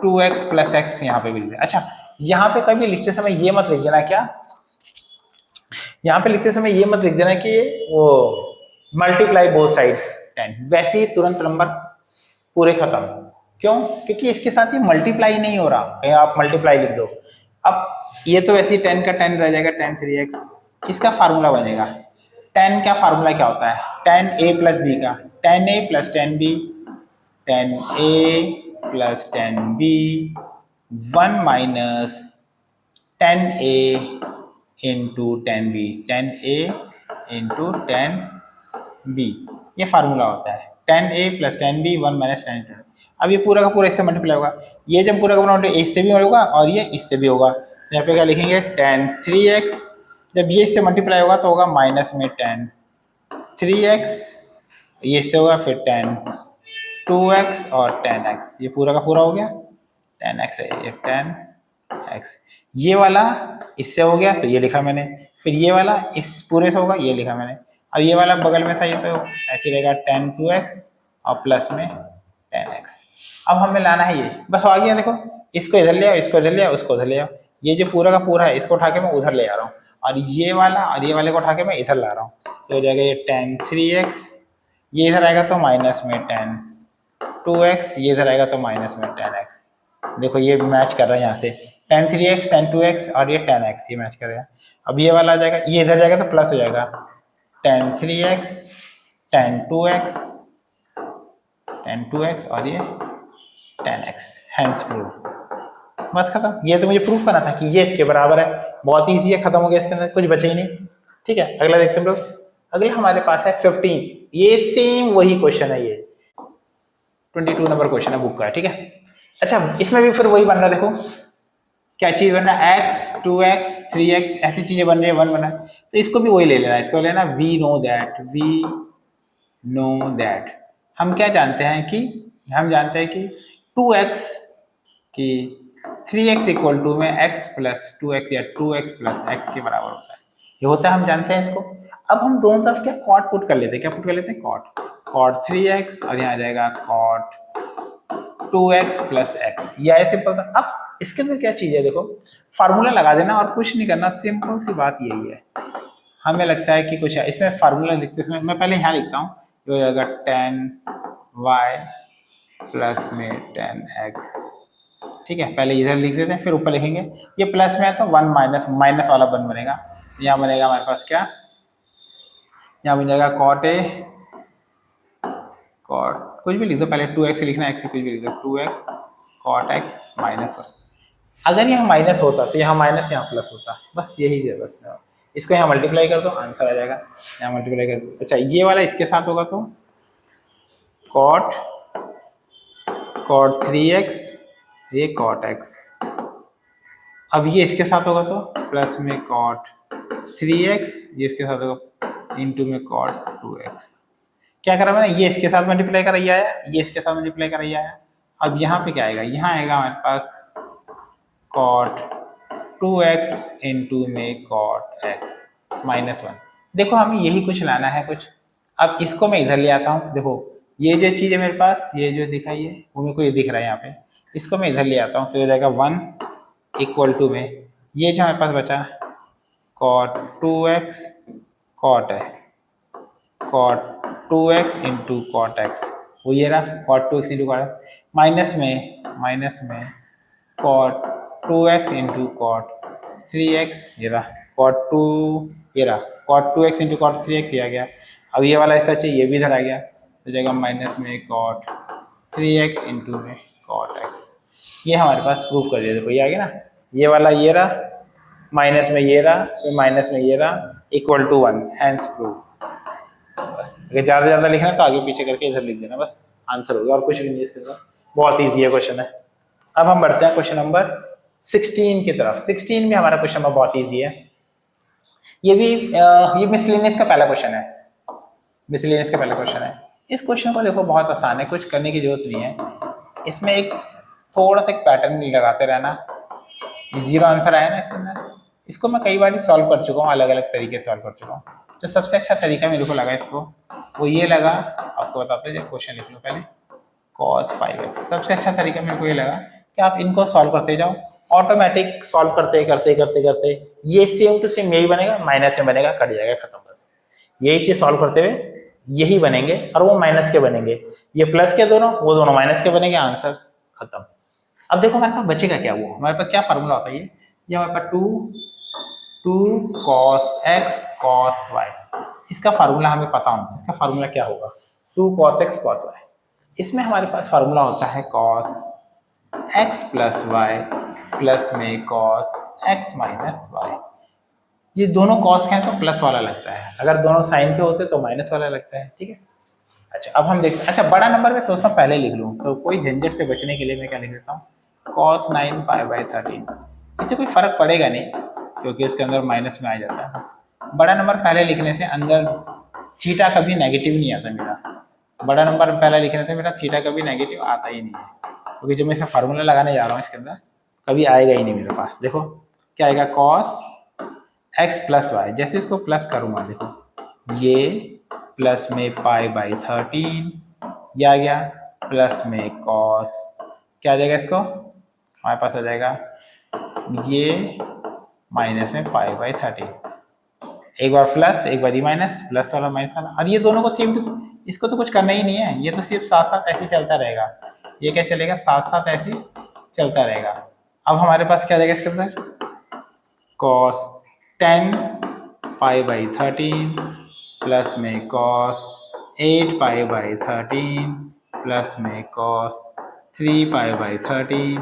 2x प्लस x यहाँ पे भी लिख दिया। अच्छा, यहाँ पे कभी लिखते समय ये मत लिख देना, क्या यहाँ पे लिखते समय ये मत लिख देना कि वो मल्टीप्लाई बोथ साइड 10, वैसे ही तुरंत नंबर पूरे खत्म। क्यों? क्योंकि इसके साथ ये मल्टीप्लाई नहीं हो रहा, कहीं आप मल्टीप्लाई लिख दो। अब ये तो वैसे ही 10 का 10 रह जाएगा, 10 3x, इसका फार्मूला बनेगा 10 का फार्मूला क्या होता है, 10a प्लस बी का, 10a plus 10b, 10a plus 10b 1 minus 10a into 10b, 10a into 10b, ये फार्मूला होता है 10a प्लस 10b 1 माइनस 10। अब ये पूरा का पूरा इससे मल्टीप्लाई होगा, ये जब पूरा का पूरा इससे भी होगा और ये इससे भी होगा, तो यहाँ पे क्या लिखेंगे 10 3x, जब ये इससे मल्टीप्लाई होगा तो होगा माइनस में 10 3x, ये इससे होगा फिर 10 2x और 10x, ये पूरा का पूरा हो गया 10x है, ये 10x, ये वाला इससे हो गया तो ये लिखा मैंने, फिर ये वाला इस पूरे से होगा, ये लिखा मैंने। अब ये वाला बगल में था, ये तो ऐसे रहेगा 10 2x और प्लस में 10x। अब हमें लाना है ये, बस आ गया, देखो इसको इधर ले आओ, इसको इधर ले आओ, उसको उधर ले आओ, ये जो पूरा का पूरा है इसको उठा के मैं उधर ले आ रहा हूँ, और ये वाला और ये वाले को उठा के मैं इधर ला रहा हूँ, तो हो जाएगा ये 10 3x, ये इधर आएगा तो माइनस में 10 2x, ये इधर आएगा तो माइनस में 10x। देखो ये मैच कर रहा है यहाँ से 10 3x 10 2x और ये 10x, ये मैच करेगा। अब ये वाला आ जाएगा, ये इधर जाएगा तो प्लस हो जाएगा 10 3x 10 2x 10 2x और ये 10x, हैंड्स प्रूफ, बस खत्म। ये तो मुझे प्रूफ करना था कि ये इसके बराबर है, बहुत ईजी है, खत्म हो गया, इसके अंदर कुछ बचा ही नहीं, ठीक है। अगला देखते हैं हम लोग। अगला हमारे पास है 15, ये सेम वही क्वेश्चन है, ये 22 नंबर क्वेश्चन है बुक का, ठीक है। अच्छा, इसमें भी फिर वही बन रहा है, देखो क्या चीज बन रहा है, x 2x 3x ऐसी चीजें बन रही है, 1 बना है, तो इसको भी वही ले लेना, इसको लेना वी नो दैट, हम क्या जानते हैं कि, हम जानते हैं कि 2x की 3x इक्वल टू में x प्लस 2x या 2x प्लस x के बराबर होता है, ये होता है, हम जानते हैं इसको। अब हम दोनों तरफ क्या कॉट पुट कर लेते हैं, क्या पुट कर लेते हैं, कॉट 3x और यहाँ आ जाएगा कॉट 2x प्लस x, ये है सिंपल सा। अब इसके अंदर क्या चीज़ है, देखो फार्मूला लगा देना और कुछ नहीं करना, सिंपल सी बात यही है। हमें लगता है कि कुछ है इसमें, फार्मूला लिखते समय मैं पहले यहाँ लिखता हूँ, ये हो जाएगा 10y प्लस में 10x, ठीक है। पहले इधर लिख देते हैं, फिर ऊपर लिखेंगे, ये प्लस में है तो 1 माइनस वाला 1 बनेगा, यहाँ बनेगा हमारे पास क्या, यहाँ बन जाएगा कॉट कुछ भी लिख दो, पहले 2x लिखना, x कुछ भी लिख दो, 2x cot x माइनस 1, अगर यहाँ माइनस होता तो यहाँ माइनस यहाँ प्लस होता, बस यही है बस। इसको यहाँ मल्टीप्लाई कर दो, आंसर आ जाएगा। यहाँ मल्टीप्लाई कर दो। अच्छा ये वाला इसके साथ होगा तो कॉट कॉट 3x, ये कॉट x। अब ये इसके साथ होगा तो प्लस में कॉट 3x, ये इसके साथ होगा इंटू में कॉट 2x। क्या करा मैंने, ये इसके साथ मल्टीप्लाई कर आया, ये इसके साथ मल्टीप्लाई कर आया। अब यहाँ पे क्या आएगा, यहाँ आएगा हमारे पास कॉट 2x इंटू में कॉट x -1। देखो हमें यही कुछ लाना है कुछ। अब इसको मैं इधर ले आता हूँ। देखो ये जो चीज़ है मेरे पास, ये जो दिखाई है वो मेरे को ये दिख रहा है यहाँ पे, इसको मैं इधर ले आता हूँ तो हो जाएगा 1 इक्वल टू में ये जो हमारे पास बचा कॉट 2x कॉट है, cot 2x into cot x, वो ये रहा cot 2x into cot, minus में cot 2x into cot 3x, ये रहा कॉट 2, ये रहा cot 2x into cot 3x, ये आ गया। अब ये वाला ऐसा चाहिए, ये भी इधर आ गया तो जाएगा माइनस में कॉट 3x इंटू में कॉट x। ये हमारे पास प्रूफ कर दिया। देखो ये आ गया ना, ये वाला ये रहा, माइनस में ये रहा, माइनस में ये रहा, इक्वल टू 1, हैंस प्रूफ। बस अगर ज़्यादा ज़्यादा लिखना है तो आगे पीछे करके इधर लिख देना, बस आंसर होगा, और कुछ भी नहीं इसके साथ। बहुत ईजी है क्वेश्चन है। अब हम बढ़ते हैं क्वेश्चन नंबर 16 की तरफ। 16 में हमारा क्वेश्चन नंबर बहुत ईजी है। ये भी ये मिसलेनियस का पहला क्वेश्चन है, मिसलेनियस का पहला क्वेश्चन है। इस क्वेश्चन को देखो बहुत आसान है, कुछ करने की जरूरत नहीं है। इसमें एक थोड़ा सा एक पैटर्न लगाते रहना। ये 0 आंसर आया ना इसके अंदर, इसको मैं कई बार सॉल्व कर चुका हूँ, अलग अलग तरीके से सॉल्व कर चुका हूँ। तो सबसे अच्छा तरीका मेरे को लगा इसको, वो ये लगा, आपको बताते हैं, क्वेश्चन लिख लो पहले, cos 5x। सबसे अच्छा तरीका मेरे को ये लगा कि आप इनको सॉल्व करते जाओ, ऑटोमेटिक सॉल्व करते करते करते करते ये सेम टू सेम यही बनेगा, माइनस में बनेगा, कट जाएगा, खत्म। बस यही चीज सॉल्व करते हुए यही बनेंगे, और वो माइनस के बनेंगे, ये प्लस के दोनों, वो दोनों माइनस के बनेंगे, आंसर खत्म। अब देखो हमारे पास बचेगा क्या, वो हमारे पास क्या फार्मूला होता है, ये हमारे पास 2 cos x cos y, इसका फार्मूला हमें पता होना, इसका फार्मूला क्या होगा, 2 cos x cos y। इसमें हमारे पास फार्मूला होता है cos x plus Y plus में cos x माइनस वाई। ये दोनों cos के हैं तो प्लस वाला लगता है, अगर दोनों साइन के होते तो माइनस वाला लगता है, ठीक है। अच्छा अब हम देखते हैं, अच्छा बड़ा नंबर में सोचता हूँ पहले लिख लूँ, तो कोई झंझट से बचने के लिए मैं क्या लिख देता हूँ, cos 9 π/13। इससे कोई फर्क पड़ेगा नहीं क्योंकि इसके अंदर माइनस में आ जाता है। बड़ा नंबर पहले लिखने से अंदर थीटा कभी नेगेटिव नहीं आता मेरा, बड़ा नंबर पहले लिखने से मेरा थीटा कभी नेगेटिव आता ही नहीं है, क्योंकि जो मैं इसे फार्मूला लगाने जा रहा हूँ इसके अंदर कभी आएगा ही नहीं मेरे पास। देखो क्या आएगा, cos x प्लस वाई, जैसे इसको प्लस करूँगा देखो ये प्लस में π/13, ये आ गया, प्लस में cos, क्या आ जाएगा इसको, हमारे पास आ जाएगा ये माइनस में π/13, एक बार प्लस एक बार माइनस, प्लस वाला माइनस वाला, और ये दोनों को सेम टू, इसको तो कुछ करना ही नहीं है, ये तो सिर्फ साथ साथ ऐसे चलता रहेगा। ये क्या चलेगा, साथ साथ ऐसे चलता रहेगा। अब हमारे पास क्या जाएगा इसके अंदर, cos 10 π/13 प्लस में cos 8 π/13 प्लस में cos 3 π/13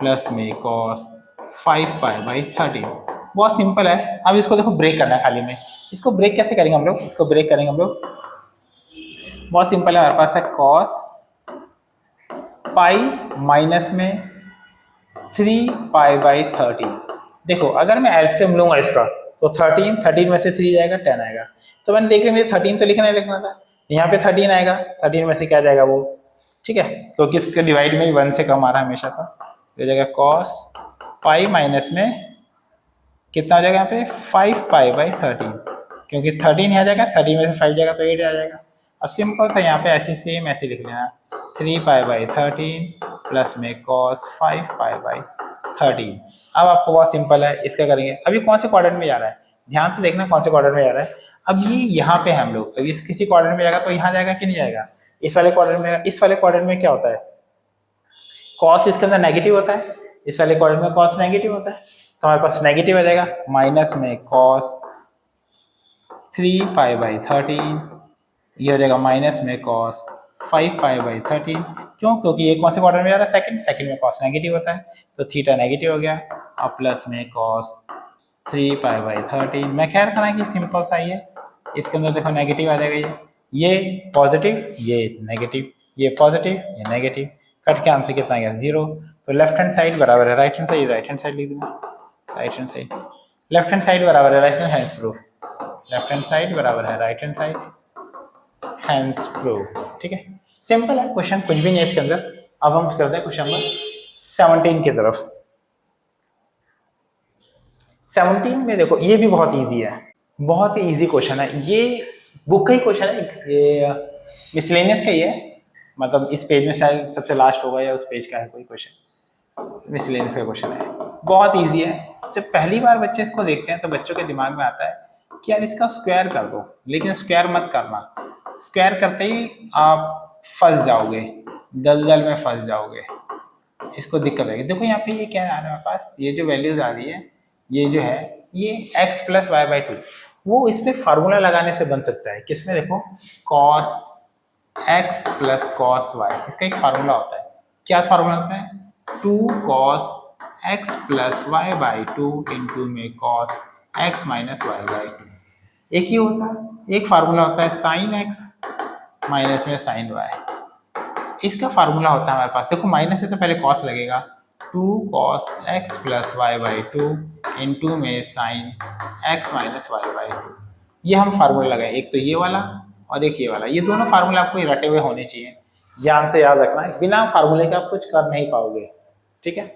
प्लस में cos 5 π/13। बहुत सिंपल है। अब इसको देखो ब्रेक करना है खाली में, इसको ब्रेक कैसे करेंगे हम लोग, इसको ब्रेक करेंगे हम लोग, बहुत सिंपल है। हमारे पास है cos पाई माइनस में 3 π/13। देखो अगर मैं एलसीएम लूंगा इसका तो 13 में से 3 जाएगा 10 आएगा, तो मैंने देख लिया मुझे 13 तो लिखना था, यहाँ पे 13 आएगा, 13 में से क्या जाएगा वो, ठीक है, क्योंकि इसके डिवाइड में ही 1 से कम आ रहा है हमेशा, तो ये जाएगा cos पाई माइनस में कितना हो जाएगा यहाँ पे 5 π/13, क्योंकि 13 यहाँ जाएगा, 13 में से 5 जाएगा तो 8 आ जाएगा। अब सिंपल सा यहाँ पे ऐसे सेम ऐसे लिख लेना, 3 π/13 प्लस में cos 5 π/13। अब आपको बहुत सिंपल है, इसका करेंगे। अभी कौन से क्वाड्रेंट में जा रहा है, ध्यान से देखना कौन से क्वाड्रेंट में जा रहा है। अब ये यहाँ पे हम लोग, अभी किसी क्वाड्रेंट में जाएगा तो यहाँ जाएगा कि नहीं जाएगा, इस वाले क्वाड्रेंट में। इस वाले क्वाड्रेंट में क्या होता है, cos इसके अंदर नेगेटिव होता है, इस वाले क्वाड्रेंट में cos नेगेटिव होता है, तो हमारे पास नेगेटिव आ जाएगा, माइनस में cos 3 π/13, ये हो जाएगा माइनस में cos 5π/13। क्यों? क्योंकि ये कौन से क्वाड्रेंट में जा रहा है? सेकंड। सेकंड में कॉस नेगेटिव होता है तो थीटा नेगेटिव हो गया और प्लस में कॉस 3π/13। मैं कह रहा था ना कि सिंपल सा ही है, इसके अंदर देखो नेगेटिव आ जाएगा, ये पॉजिटिव ये नेगेटिव, ये पॉजिटिव ये नेगेटिव, कट के आंसर कितना गया? 0। तो लेफ्ट हैंड साइड बराबर है right hand side, right hand side लिख दूंगा, right hand side, left hand side बराबर है right hand, hence proof, left hand side बराबर है right hand side, hence proof. ठीक है, सिंपल है क्वेश्चन, कुछ भी नहीं है इसके अंदर। अब हम चलते हैं क्वेश्चन नंबर 17 की तरफ। 17 में देखो ये भी बहुत इजी है, बहुत ही इजी क्वेश्चन है, ये बुक का ही क्वेश्चन है, ये मिसलेनियस का ही है, मतलब इस पेज में शायद सबसे लास्ट होगा या उस पेज का है कोई क्वेश्चन, मिसलेनियस का क्वेश्चन है, बहुत इजी है। जब पहली बार बच्चे इसको देखते हैं तो बच्चों के दिमाग में आता है कि यार इसका स्क्वायर कर दो, लेकिन स्क्वायर मत करना, स्क्वायर करते ही आप फंस जाओगे, दलदल में फंस जाओगे, इसको दिक्कत आएगी। देखो यहाँ पे ये क्या आ रहा है हमारे पास, ये जो वैल्यूज आ रही है ये जो है ये x + y/2, वो इसमें फार्मूला लगाने से बन सकता है। किसमें? देखो cos x + cos y, इसका एक फार्मूला होता है। क्या फार्मूला होता है? 2 cos x + y/2 इंटू में cos x - y/2। एक ही होता है, एक फार्मूला होता है sin x माइनस में sin y, इसका फार्मूला होता है हमारे पास। देखो माइनस से तो पहले cos लगेगा, 2 cos x + y/2 इंटू में sin x - y/2। ये हम फार्मूला लगाए, एक तो ये वाला और एक ये वाला, ये दोनों फार्मूला आपको रटे हुए होने चाहिए, ध्यान से याद रखना है, बिना फार्मूले के आप कुछ कर नहीं पाओगे। ठीक है,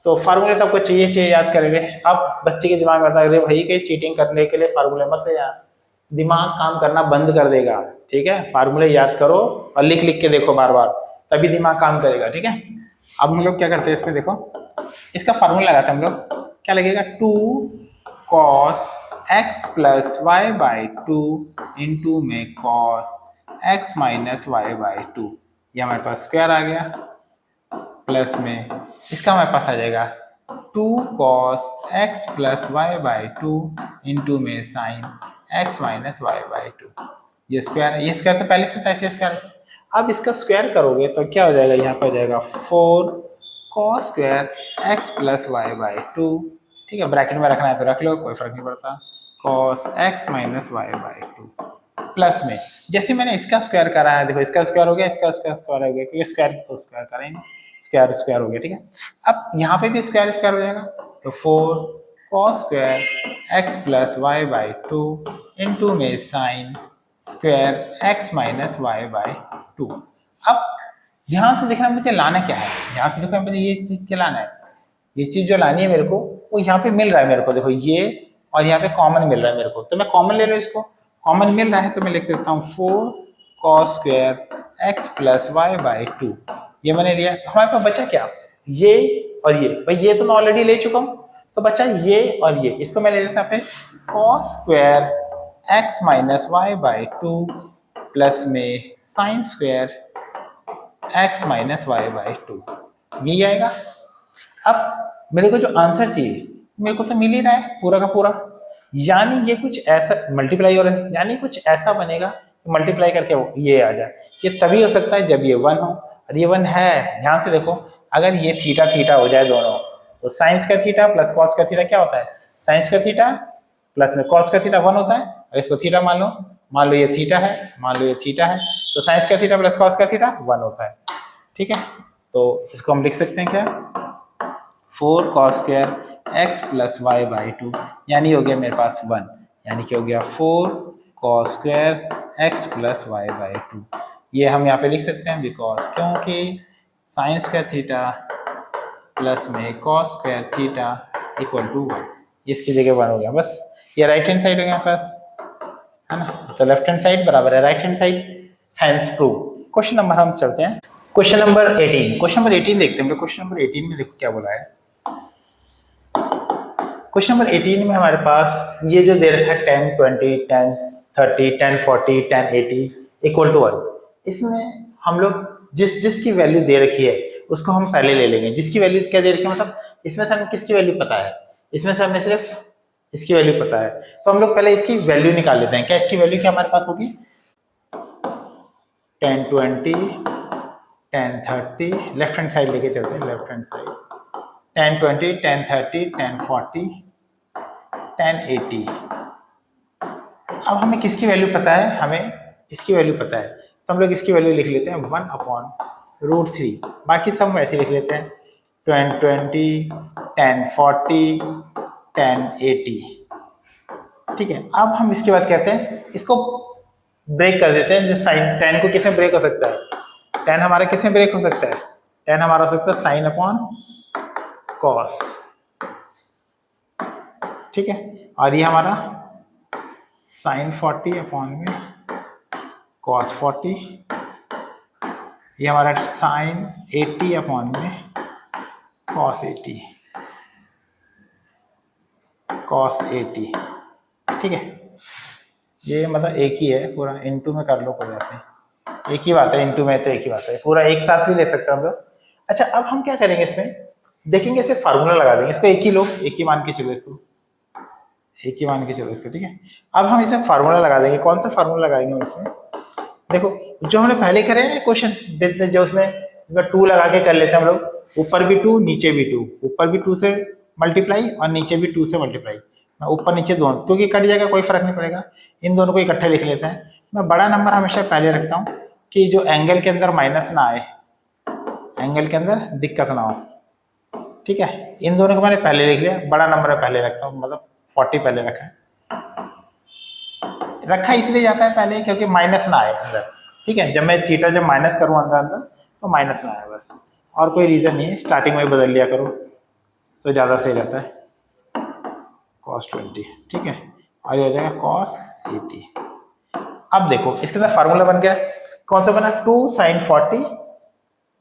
तो फार्मूले तो आपको चाहिए याद करेंगे। अब बच्चे के दिमाग में आता है अरे भाई कहीं चीटिंग करने के लिए फार्मूले मत ले यार, दिमाग काम करना बंद कर देगा। ठीक है, फार्मूले याद करो और लिख लिख के देखो बार बार, तभी दिमाग काम करेगा। ठीक है, अब हम लोग क्या करते हैं इसमें, देखो इसका फार्मूला लगाते हैं हम लोग, क्या लगेगा? 2 cos x + y/2 इंटू में cos x - y/2, ये हमारे पास स्क्वायर आ गया, प्लस में इसका हमारे पास आ जाएगा 2 cos x + y/2 इंटू में sin x - y/2, ये स्क्वायर है, ये स्क्वायर तो पहले से था ऐसे स्क्वायर। अब इसका स्क्वायर करोगे तो क्या हो जाएगा? यहाँ पर हो जाएगा 4 cos square x + y/2। ठीक है, ब्रैकेट में रखना है तो रख लो, कोई फर्क नहीं पड़ता, cos x - y/2 प्लस में जैसे मैंने इसका स्क्वायर करा है, देखो इसका स्क्वायर हो गया, इसका स्क्वायर हो गया, क्योंकि स्क्वायर को स्क्वायर करेंगे, स्क्वायर स्क्वायर हो गया। ठीक है, अब यहाँ पे भी स्क्वायर स्क्वायर हो जाएगा, तो 4 cos square x + y/2 into में sin square x - y/2। अब ध्यान से देखना मुझे लाना क्या है, ध्यान से देखो मुझे ये चीज क्या लाना है, ये चीज जो लानी है मेरे को वो यहाँ पे मिल रहा है मेरे को, देखो ये और यहाँ पे कॉमन मिल रहा है मेरे को, तो मैं कॉमन ले लो, इसको कॉमन मिल रहा है तो मैं लिख सकता हूँ 4 cos square x + y/2, ये मैंने लिया। तो हमारे पास बचा क्या? ये और ये, भाई ये तो मैं ऑलरेडी ले चुका हूँ, तो बचा ये और ये, इसको मैं ले लेता पे cos square x - y/2 plus में sin square x - y/2, यही आएगा। अब मेरे को जो आंसर चाहिए मेरे को तो मिल ही रहा है पूरा का पूरा, यानी ये कुछ ऐसा मल्टीप्लाई हो रहा है, यानी कुछ ऐसा बनेगा मल्टीप्लाई करके ये आ जाए। ये तभी हो सकता है जब ये 1 हो, और ये 1 है। ध्यान से देखो, अगर ये थीटा थीटा हो जाए दोनों, तो साइंस का थीटा प्लस कॉस का थीटा क्या होता है? साइंस का थीटा प्लस में कॉस का थीटा 1 होता है। और इसको थीटा मान लो ये थीटा है, मान लो ये थीटा है, तो साइंस का थीटा प्लस कॉस का थीटा 1 होता है। ठीक है, तो इसको हम लिख सकते हैं क्या? 4 cos square x + y/2, यानी हो गया मेरे पास 1, यानी कि हो गया 4 cos square x + y/2। ये हम यहाँ पे लिख सकते हैं बिकॉज, क्योंकि साइंस का थीटा प्लस में cos square थीटा = 1, इसकी जगह 1 हो गया, बस ये राइट हैंड साइड हो गया पास, है ना। तो लेफ्ट हैंड साइड बराबर है right hand side, hence prove. Question number हम चलते हैं, क्वेश्चन नंबर 18। क्वेश्चन नंबर 18 देखते हैं। क्वेश्चन नंबर 18 में देखो क्या बोला है। क्वेश्चन नंबर 18 में हमारे पास ये जो दे रखा है 10 20 10 30 10 40 10 80 = 1, इसमें हम लोग जिसकी वैल्यू दे रखी है उसको हम पहले ले लेंगे। जिसकी वैल्यू क्या दे रखी है, मतलब इसमें से हमें किसकी वैल्यू पता है, इसमें से हमें सिर्फ इसकी वैल्यू पता है, तो हम लोग पहले इसकी वैल्यू निकाल लेते हैं। क्या इसकी वैल्यू क्या हमारे पास होगी? 1020, 1030, लेफ्ट हैंड साइड लेके चलते हैं, लेफ्ट हैंड साइड 1020, 1030, 1040, 1080। अब हमें किसकी वैल्यू पता है, हमें इसकी वैल्यू पता है, तो हम लोग इसकी वैल्यू लिख लेते हैं 1/√3। बाकी सब वैसे लिख लेते हैं 1020, 1040, 1080। ठीक है, अब हम इसके बाद कहते हैं इसको ब्रेक कर देते हैं। जैसे साइन 10 को किसमें ब्रेक हो सकता है, 10 हमारा किसमें ब्रेक हो सकता है, 10 हमारा हो सकता है साइन अपॉन कॉस। ठीक है, और ये हमारा साइन 40 अपॉन में कॉस 40, ये हमारा साइन 80 अपॉन में कॉस 80, कॉस 80। ठीक है, ये मतलब एक ही है, पूरा इनटू में कर लो कोई बात नहीं, एक ही बात है, इनटू में तो एक ही बात है, पूरा एक साथ भी ले सकते हैं हम लोग। अच्छा, अब हम क्या करेंगे, इसमें देखेंगे, इसे फार्मूला लगा देंगे, इसको एक ही लो, एक ही मान के चलो, इसको एक ही मान के चलो इसको। ठीक है, अब हम इसे फार्मूला लगा देंगे। कौन सा फार्मूला लगाएंगे हम इसमें, देखो जो हमने पहले करे ना क्वेश्चन, जो उसमें 2 लगा के कर लेते हैं हम लोग, ऊपर भी 2 नीचे भी 2, ऊपर भी 2 से मल्टीप्लाई और नीचे भी 2 से मल्टीप्लाई। मैं ऊपर नीचे दोनों, क्योंकि कट जाएगा कोई फर्क नहीं पड़ेगा, इन दोनों को इकट्ठे लिख लेते हैं। मैं बड़ा नंबर हमेशा पहले रखता हूँ कि जो एंगल के अंदर माइनस ना आए, एंगल के अंदर दिक्कत ना हो। ठीक है, इन दोनों को मैंने पहले लिख लिया, बड़ा नंबर पहले रखता हूँ, मतलब 40 पहले रखा है, रखा इसलिए जाता है पहले क्योंकि माइनस ना आए अंदर। ठीक है, जब मैं थीटा जब माइनस करूँ अंदर अंदर तो माइनस ना आए, बस, और कोई रीज़न नहीं है। स्टार्टिंग में बदल लिया करो तो ज़्यादा सही रहता है, cos 20। ठीक है, और ये हो जाएगा cos 80। अब देखो इसके अंदर फार्मूला बन गया, कौन सा बना, 2 sin 40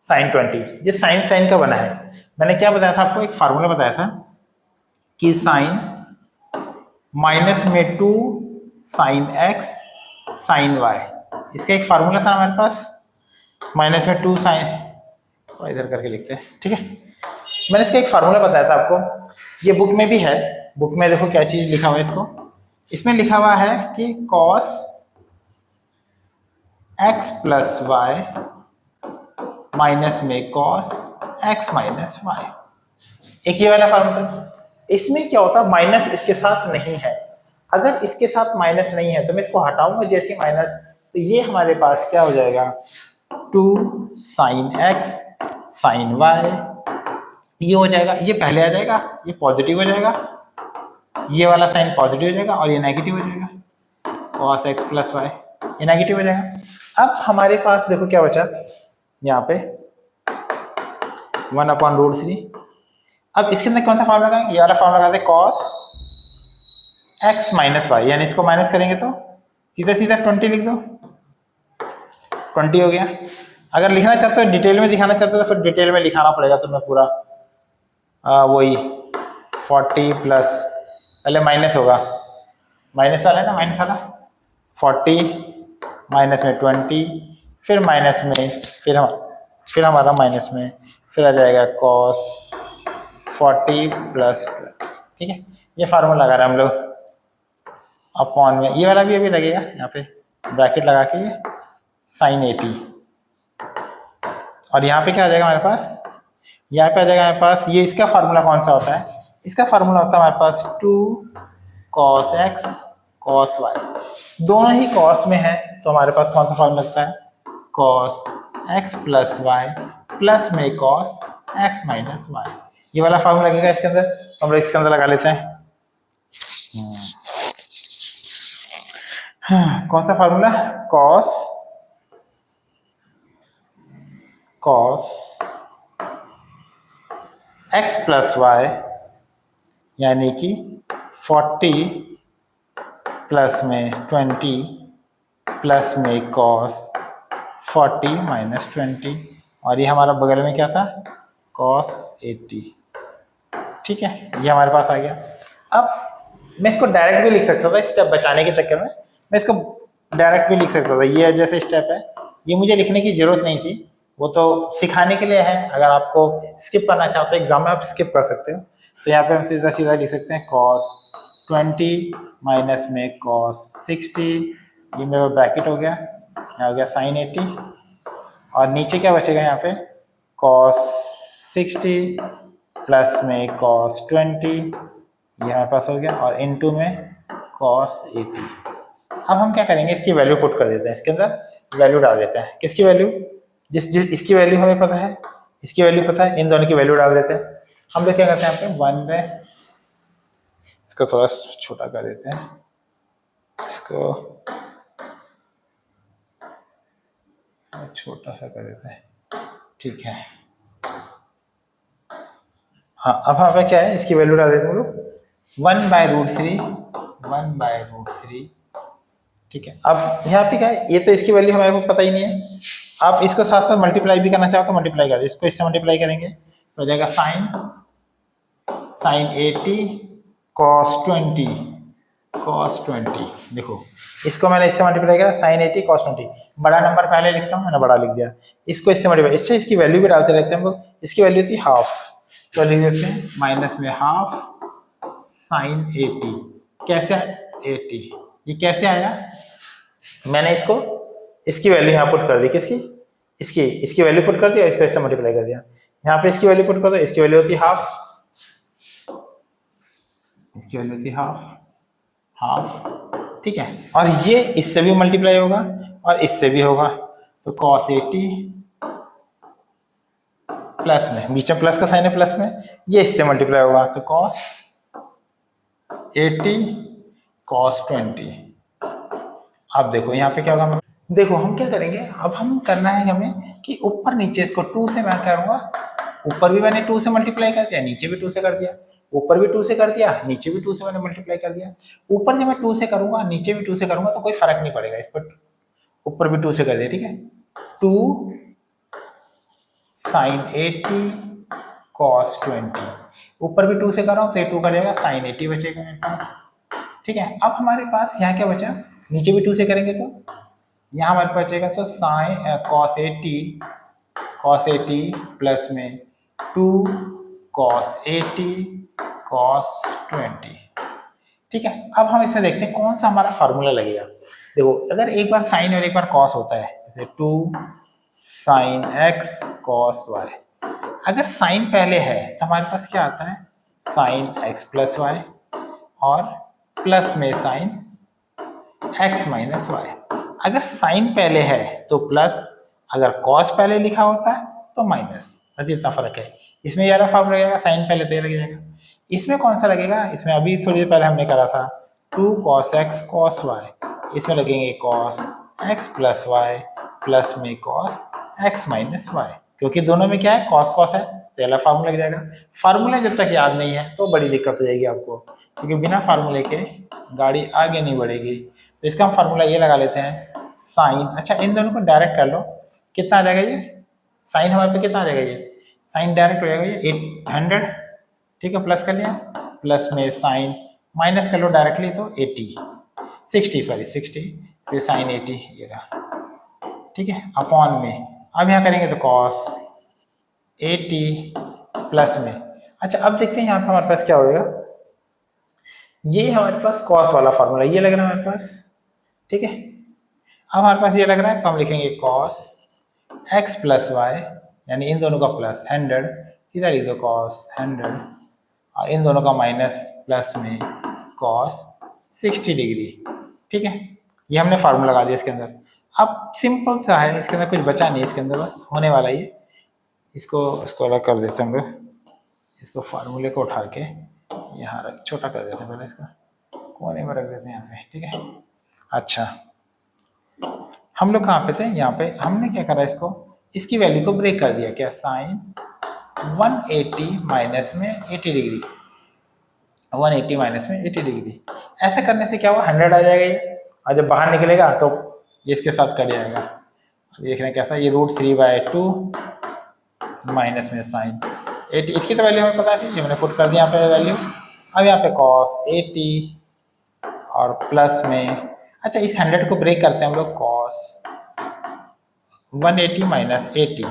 sin 20। ये साइन साइन का बना है। मैंने क्या बताया था आपको, एक फार्मूला बताया था कि साइन माइनस में 2 साइन x साइन y, इसका एक फार्मूला था हमारे पास, माइनस में 2 साइन, इधर करके लिखते हैं। ठीक है, मैंने इसका एक फार्मूला बताया था आपको, ये बुक में भी है। बुक में देखो क्या चीज लिखा हुआ है, इसको, इसमें लिखा हुआ है कि cos x plus Y minus में cos x माइनस वाई, एक ये वाला फार्मूला। इसमें क्या होता है, माइनस इसके साथ नहीं है, अगर इसके साथ माइनस नहीं है तो मैं इसको हटाऊंगा जैसे माइनस, तो ये हमारे पास क्या हो जाएगा, 2 साइन x साइन y, ये हो जाएगा, ये पहले आ जाएगा, ये पॉजिटिव हो जाएगा, ये वाला साइन पॉजिटिव हो जाएगा और ये नेगेटिव हो जाएगा, cos x प्लस वाई, ये नेगेटिव हो जाएगा। अब हमारे पास देखो क्या बचा यहाँ पे 1/√3। अब इसके अंदर कौन सा फॉर्मूला लगाएंगे, ये वाला फॉर्मूला लगाते हैं cos x माइनस वाई, यानी इसको माइनस करेंगे तो सीधा सीधा 20 लिख दो, 20 हो गया। अगर लिखना चाहते हो डिटेल में दिखाना चाहते हो तो फिर डिटेल में लिखाना पड़ेगा, तो मैं पूरा वही 40 प्लस, पहले माइनस होगा, माइनस वाला है ना, माइनस वाला 40 माइनस में 20, फिर माइनस में, फिर हमारा माइनस में, फिर आ जाएगा cos 40 प्लस 20। ठीक है, ये फार्मूला लगा रहे हैं हम लोग, अपॉन में ये वाला भी अभी लगेगा, यहाँ पे ब्रैकेट लगा के ये साइन 80, और यहाँ पे क्या आ जाएगा हमारे पास, यहाँ पे आ जाएगा हमारे पास, ये इसका फार्मूला कौन सा होता है, इसका फार्मूला होता है हमारे पास 2 cos x cos y, दोनों ही cos में है, तो हमारे पास कौन सा फार्मूला लगता है, cos x plus y plus में cos x माइनस y, ये वाला फार्मूला लगेगा इसके अंदर, तो हम लोग इसके अंदर लगा लेते हैं। कौन सा formula, cos x plus Y, यानी कि 40 प्लस में 20 प्लस में cos 40 माइनस 20, और ये हमारा बगल में क्या था, cos 80। ठीक है, ये हमारे पास आ गया। अब मैं इसको डायरेक्ट भी लिख सकता था, स्टेप बचाने के चक्कर में मैं इसको डायरेक्ट भी लिख सकता था, ये जैसे स्टेप है, ये मुझे लिखने की जरूरत नहीं थी, वो तो सिखाने के लिए है, अगर आपको स्किप करना चाहते हो एग्जाम में आप स्किप कर सकते हो। तो यहाँ पे हम सीधा सीधा लिख सकते हैं cos 20 माइनस में cos 60, ये मेरा ब्रैकेट हो गया, हो गया साइन 80 और नीचे क्या बचेगा यहाँ पे कॉस 60 प्लस में कॉस 20 ये हमारे पास हो गया और इनटू में कॉस 80। अब हम क्या करेंगे इसकी वैल्यू पुट कर देते हैं, इसके अंदर वैल्यू डाल देते हैं। किसकी वैल्यू? जिस इसकी वैल्यू हमें पता है, इसकी वैल्यू पता है, इन दोनों की वैल्यू डाल देते हैं। हम लोग क्या करते हैं यहाँ पे 1 बाय, इसको थोड़ा छोटा कर देते हैं, इसको छोटा सा कर देते हैं, ठीक है। हाँ अब यहाँ पे क्या है इसकी वैल्यू डाल देते हैं हम लोग 1/√3, 1/√3, ठीक है। अब यहाँ पे क्या है, ये तो इसकी वैल्यू हमारे को पता ही नहीं है। आप इसको साथ साथ मल्टीप्लाई भी करना चाहो तो मल्टीप्लाई कर, इसको इससे मल्टीप्लाई करेंगे तो हो जाएगा साइन 80 कॉस 20। देखो इसको मैंने इससे मल्टीप्लाई किया साइन 80 कॉस 20, बड़ा नंबर पहले लिखता हूँ, मैंने बड़ा लिख दिया। इसको इससे मल्टीप्लाई, इससे इसकी वैल्यू भी डालते रहते हैं हम लोग। इसकी वैल्यू थी हाफ, तो लिख देते हैं माइनस में हाफ साइन 80। कैसे 80, ये कैसे आया? मैंने इसको इसकी वैल्यू यहाँ पुट कर दी, किसकी? इसकी वैल्यू पुट कर दी और इसको इससे मल्टीप्लाई कर दिया। यहाँ पे इसकी वैल्यू पुट कर दो, इसकी वैल्यू होती हाफ, इसकी वैल्यू होती हाफ, ठीक है। और ये इससे भी मल्टीप्लाई होगा और इससे भी होगा, तो कॉस 80 प्लस में, बीच में प्लस का साइन है प्लस में, ये इससे मल्टीप्लाई होगा तो कॉस 80 कॉस 20। अब देखो यहाँ पे क्या होगा, देखो हम क्या करेंगे, अब हम करना है हमें कि ऊपर नीचे इसको 2 से मैं करूँगा, ऊपर भी मैंने 2 से मल्टीप्लाई कर दिया, नीचे भी 2 से कर दिया, ऊपर भी 2 से कर दिया, नीचे भी 2 से मैंने मल्टीप्लाई कर दिया। ऊपर जब मैं 2 से करूँगा नीचे भी 2 से करूँगा तो कोई फर्क नहीं पड़ेगा, इस पर ऊपर भी 2 से कर दिया, ठीक है। 2 साइन 80 कॉस 20, ऊपर भी 2 से कर रहा हूँ तो ये 2 का जाएगा, साइन 80 बचेगा मेरे पास, ठीक है। अब हमारे पास यहाँ क्या बचा, नीचे भी 2 से करेंगे तो यहाँ हमारे पास बचेगा तो साइन कॉस 80 प्लस में 2 कॉस 80 कॉस 20, ठीक है। अब हम इसमें देखते हैं कौन सा हमारा फार्मूला लगेगा। देखो अगर एक बार साइन और एक बार कॉस होता है, जैसे 2 साइन x कॉस y, अगर साइन पहले है तो हमारे पास क्या आता है साइन x प्लस y और प्लस में साइन x माइनस y। अगर साइन पहले है तो प्लस, अगर कॉस पहले लिखा होता है तो माइनस, बस इतना फर्क है। इसमें ये वाला फॉर्मूला लगेगा, साइन पहले तो ये लग जाएगा। इसमें कौन सा लगेगा, इसमें अभी थोड़ी देर पहले हमने करा था 2 कॉस x कॉस y, इसमें लगेंगे cos x plus y plus में कॉस x माइनस y, क्योंकि दोनों में क्या है कॉस कॉस है, तो वाला फार्मूला लग जाएगा। फार्मूला जब तक याद नहीं है तो बड़ी दिक्कत हो जाएगी आपको, क्योंकि बिना फार्मूले के गाड़ी आगे नहीं बढ़ेगी। तो इसका हम फार्मूला ये लगा लेते हैं साइन, अच्छा इन दोनों को डायरेक्ट कर लो, कितना आ जाएगा ये साइन हमारे पे कितना आ जाएगा, ये साइन डायरेक्ट हो जाएगा ये 800, ठीक है, प्लस कर लिया, प्लस में साइन माइनस कर लो डायरेक्टली तो 60 फिर साइन 80 ये रहा, ठीक है, अपॉन में अब यहाँ करेंगे तो कॉस 80 प्लस में। अच्छा अब देखते हैं यहाँ पे हमारे पास क्या होगा, ये हमारे पास कॉस वाला फार्मूला ये लग रहा है हमारे पास, ठीक है। अब हमारे पास ये लग रहा है तो हम लिखेंगे कॉस x प्लस वाई, यानी इन दोनों का प्लस 100, सीधा लिख दो कॉस 100 और इन दोनों का माइनस प्लस में कॉस 60 डिग्री, ठीक है। ये हमने फार्मूला लगा दिया इसके अंदर। अब सिंपल सा है, इसके अंदर कुछ बचा नहीं, इसके अंदर बस होने वाला ये, इसको अलग कर देते हैं हम लोग, इसको फार्मूले को उठा के यहाँ रख, छोटा कर देते हैं, पहले इसको कोने में रख देते हैं यहाँ पे, ठीक है। अच्छा हम लोग कहाँ पे थे, यहाँ पे हमने क्या करा, इसको इसकी वैल्यू को ब्रेक कर दिया, क्या साइन 180 माइनस में 80 डिग्री, 180 माइनस में 80 डिग्री, ऐसे करने से क्या हुआ 100 आ जाएगा ये, और जब बाहर निकलेगा तो ये इसके साथ कट जाएगा। अब देख रहे हैं कैसा, ये √3/2 माइनस में साइन 80, इसकी तो वैल्यू हमें पता थी, ये मैंने पुट कर दिया यहाँ पे वैल्यू। अब यहाँ पे कॉस 80 और प्लस में, अच्छा इस 100 को ब्रेक करते हैं हम लोग, कॉस 180 माइनस 80,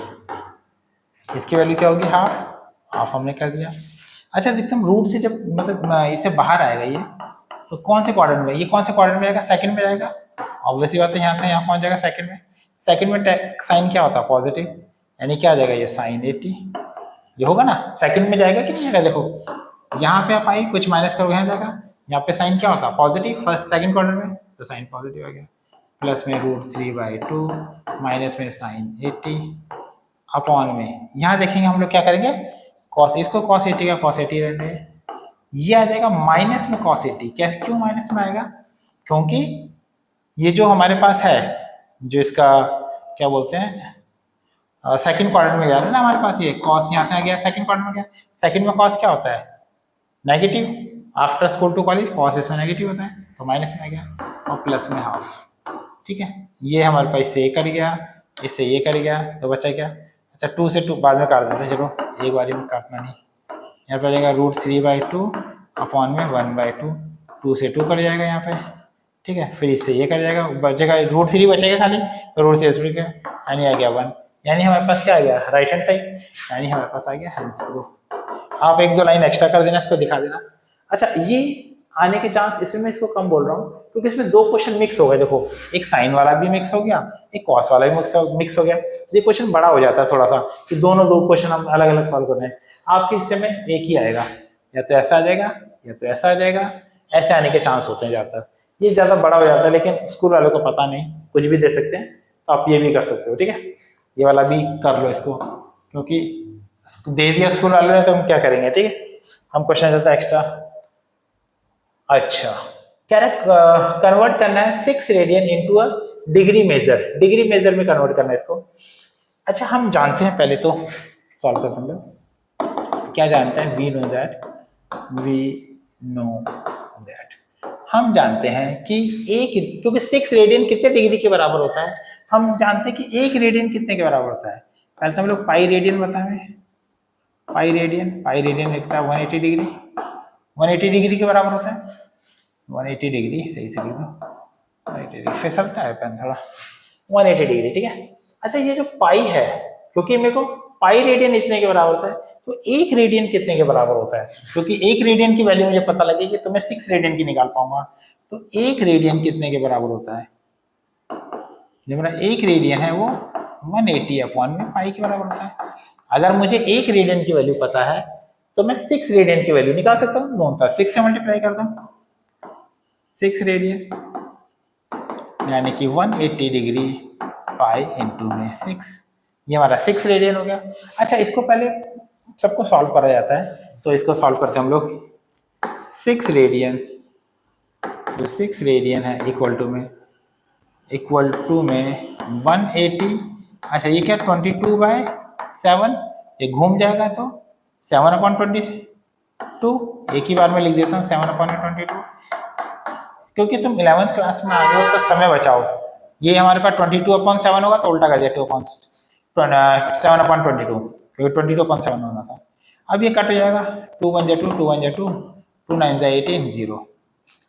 इसकी वैल्यू क्या होगी हाफ हमने कर दिया। अच्छा देखते हैं रूट से जब मतलब इसे बाहर आएगा ये, तो कौन से क्वाड्रेंट में, ये कौन से क्वाड्रेंट में जाएगा, सेकंड में जाएगा। ऑब्वियसली बात है, यहाँ से यहाँ पहुंच जाएगा सेकंड में। सेकंड में साइन क्या होता है, पॉजिटिव, यानी क्या आ जाएगा ये साइन 80, ये होगा ना, सेकंड में जाएगा कि नहीं जाएगा। देखो यहाँ पे आप आई कुछ माइनस करोगे यहाँ जाएगा, यहाँ पे साइन क्या होता है पॉजिटिव, फर्स्ट सेकंड क्वाड्रेंट में, तो साइन पॉजिटिव आ गया। प्लस में √3/2 माइनस में साइन 80 अपॉन में, यहाँ देखेंगे हम लोग क्या करेंगे, कॉस, इसको कॉस 80 का कॉस 80 रहने, ये आ जाएगा माइनस में कॉस 80। कैसे, क्यों माइनस में आएगा, क्योंकि ये जो हमारे पास है, जो इसका क्या बोलते हैं सेकंड क्वाड्रेंट में गया ना हमारे पास, ये कॉस यहाँ से आ गया सेकंड क्वाड्रेंट में गया। सेकंड में कॉस क्या होता है, negative, after square to college cos इसमें नेगेटिव होता है, तो माइनस में आ गया, और प्लस में हाफ। ठीक है, ये हमारे पास इससे ये कर गया, इससे ये कर गया, तो बचा क्या, अच्छा 2 से 2 बाद में काट देते हैं, चलो एक बार में काटना नहीं। यहाँ पे आ जाएगा √3/2 अपॉन में 1/2, 2 से 2 कट जाएगा यहाँ पे। ठीक है, फिर इससे ये कट जाएगा, बचेगा √3 बचेगा खाली, तो √3 का यानी आ गया 1, यानी हमारे पास क्या आ गया राइट हैंड साइड, यानी हमारे पास आ गया हैंड्स प्रूफ। आप 1-2 लाइन एक्स्ट्रा कर देना, इसको दिखा देना। अच्छा, ये आने के चांस, इसमें मैं इसको कम बोल रहा हूँ क्योंकि इसमें 2 क्वेश्चन मिक्स हो गए। देखो एक साइन वाला भी मिक्स हो गया, एक कॉस वाला भी मिक्स हो गया। ये क्वेश्चन बड़ा हो जाता है थोड़ा सा कि दोनों 2 क्वेश्चन हम अलग अलग सॉल्व कर रहे हैं। आपके हिस्से में एक ही आएगा, या तो ऐसा आ जाएगा या तो ऐसा आ जाएगा, ऐसे आने के चांस होते हैं ज़्यादातर। ये ज़्यादा बड़ा हो जाता है, लेकिन स्कूल वालों को पता नहीं, कुछ भी दे सकते हैं, तो आप ये भी कर सकते हो। ठीक है, ये वाला भी कर लो इसको, क्योंकि दे दिया स्कूल वालों ने तो हम क्या करेंगे। ठीक है, हम क्वेश्चन चलता है एक्स्ट्रा। अच्छा, क्या कन्वर्ट करना है 6 radian into a degree measure, degree measure में कन्वर्ट करना है इसको। अच्छा, हम जानते हैं, पहले तो सॉल्व करते हैं, क्या जानते हैं, वी नो दैट, हम जानते हैं कि एक, क्योंकि 6 रेडियन कितने डिग्री के बराबर होता है, हम जानते हैं कि 1 रेडियन कितने के बराबर होता है। पहले तो हम लोग पाई रेडियन बताएं, पाई रेडियन लिखता है 180 डिग्री, 180 डिग्री के बराबर होता है, 180 डिग्री, सही से लिख दो, 180 डिग्री फिसलता है पेन थोड़ा, 180 डिग्री। ठीक है, अच्छा ये जो पाई है, क्योंकि मेरे को पाई रेडियन इतने के बराबर होता है, तो 1 रेडियन कितने के बराबर होता है, क्योंकि 1 रेडियन की वैल्यू मुझे पता लगेगी तो मैं 6 रेडियन की निकाल पाऊंगा। तो 1 रेडियन कितने के बराबर होता है, जो मेरा 1 रेडियन है वो 180 अपॉन में पाई के बराबर होता है। अगर मुझे 1 रेडियन की वैल्यू पता है तो मैं 6 रेडियन की वैल्यू निकाल सकता हूँ, दोनों तरफ 6 से मल्टीप्लाई करता हूँ, 6 रेडियन यानी कि 180 डिग्री पाई इंटू में 6, ये हमारा 6 रेडियन हो गया। अच्छा, इसको पहले सबको सॉल्व करा जाता है, तो इसको सॉल्व करते हैं हम लोग। 6 रेडियन, जो 6 रेडियन है इक्वल टू में 180, अच्छा ये क्या 22/7, ये घूम जाएगा तो 7/22, एक ही बार में लिख देता हूँ 7/22, क्योंकि तुम 11th क्लास में आ गए हो तो समय बचाओ। ये हमारे पास 22/7 होगा तो उल्टा कर दिया 7/22, क्योंकि 22/7 होना था। अब ये कट हो जाएगा, 2 1 2, 2 1 2, 2 9 18, 0।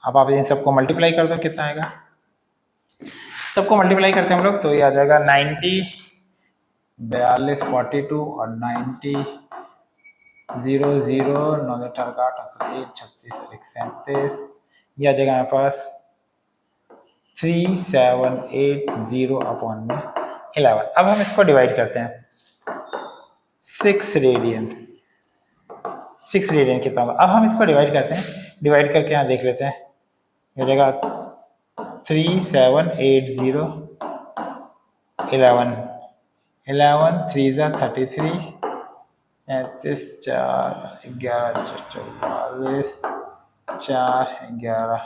अब आप इन सबको मल्टीप्लाई कर दो, कितना आएगा, सबको मल्टीप्लाई करते हैं हम लोग, तो ये आ जाएगा 90, 42, 42 और 90, 0 0, 9 38, 36, 37, ये आ जाएगा हमारे पास 3780 अपॉन में 11। अब हम इसको डिवाइड करते हैं, 6 रेडियन कितना होगा। अब हम इसको डिवाइड करते हैं, डिवाइड करके यहाँ देख लेते हैं, ये जाएगा 3780, 11 3 33, 35 4 11 44 4 11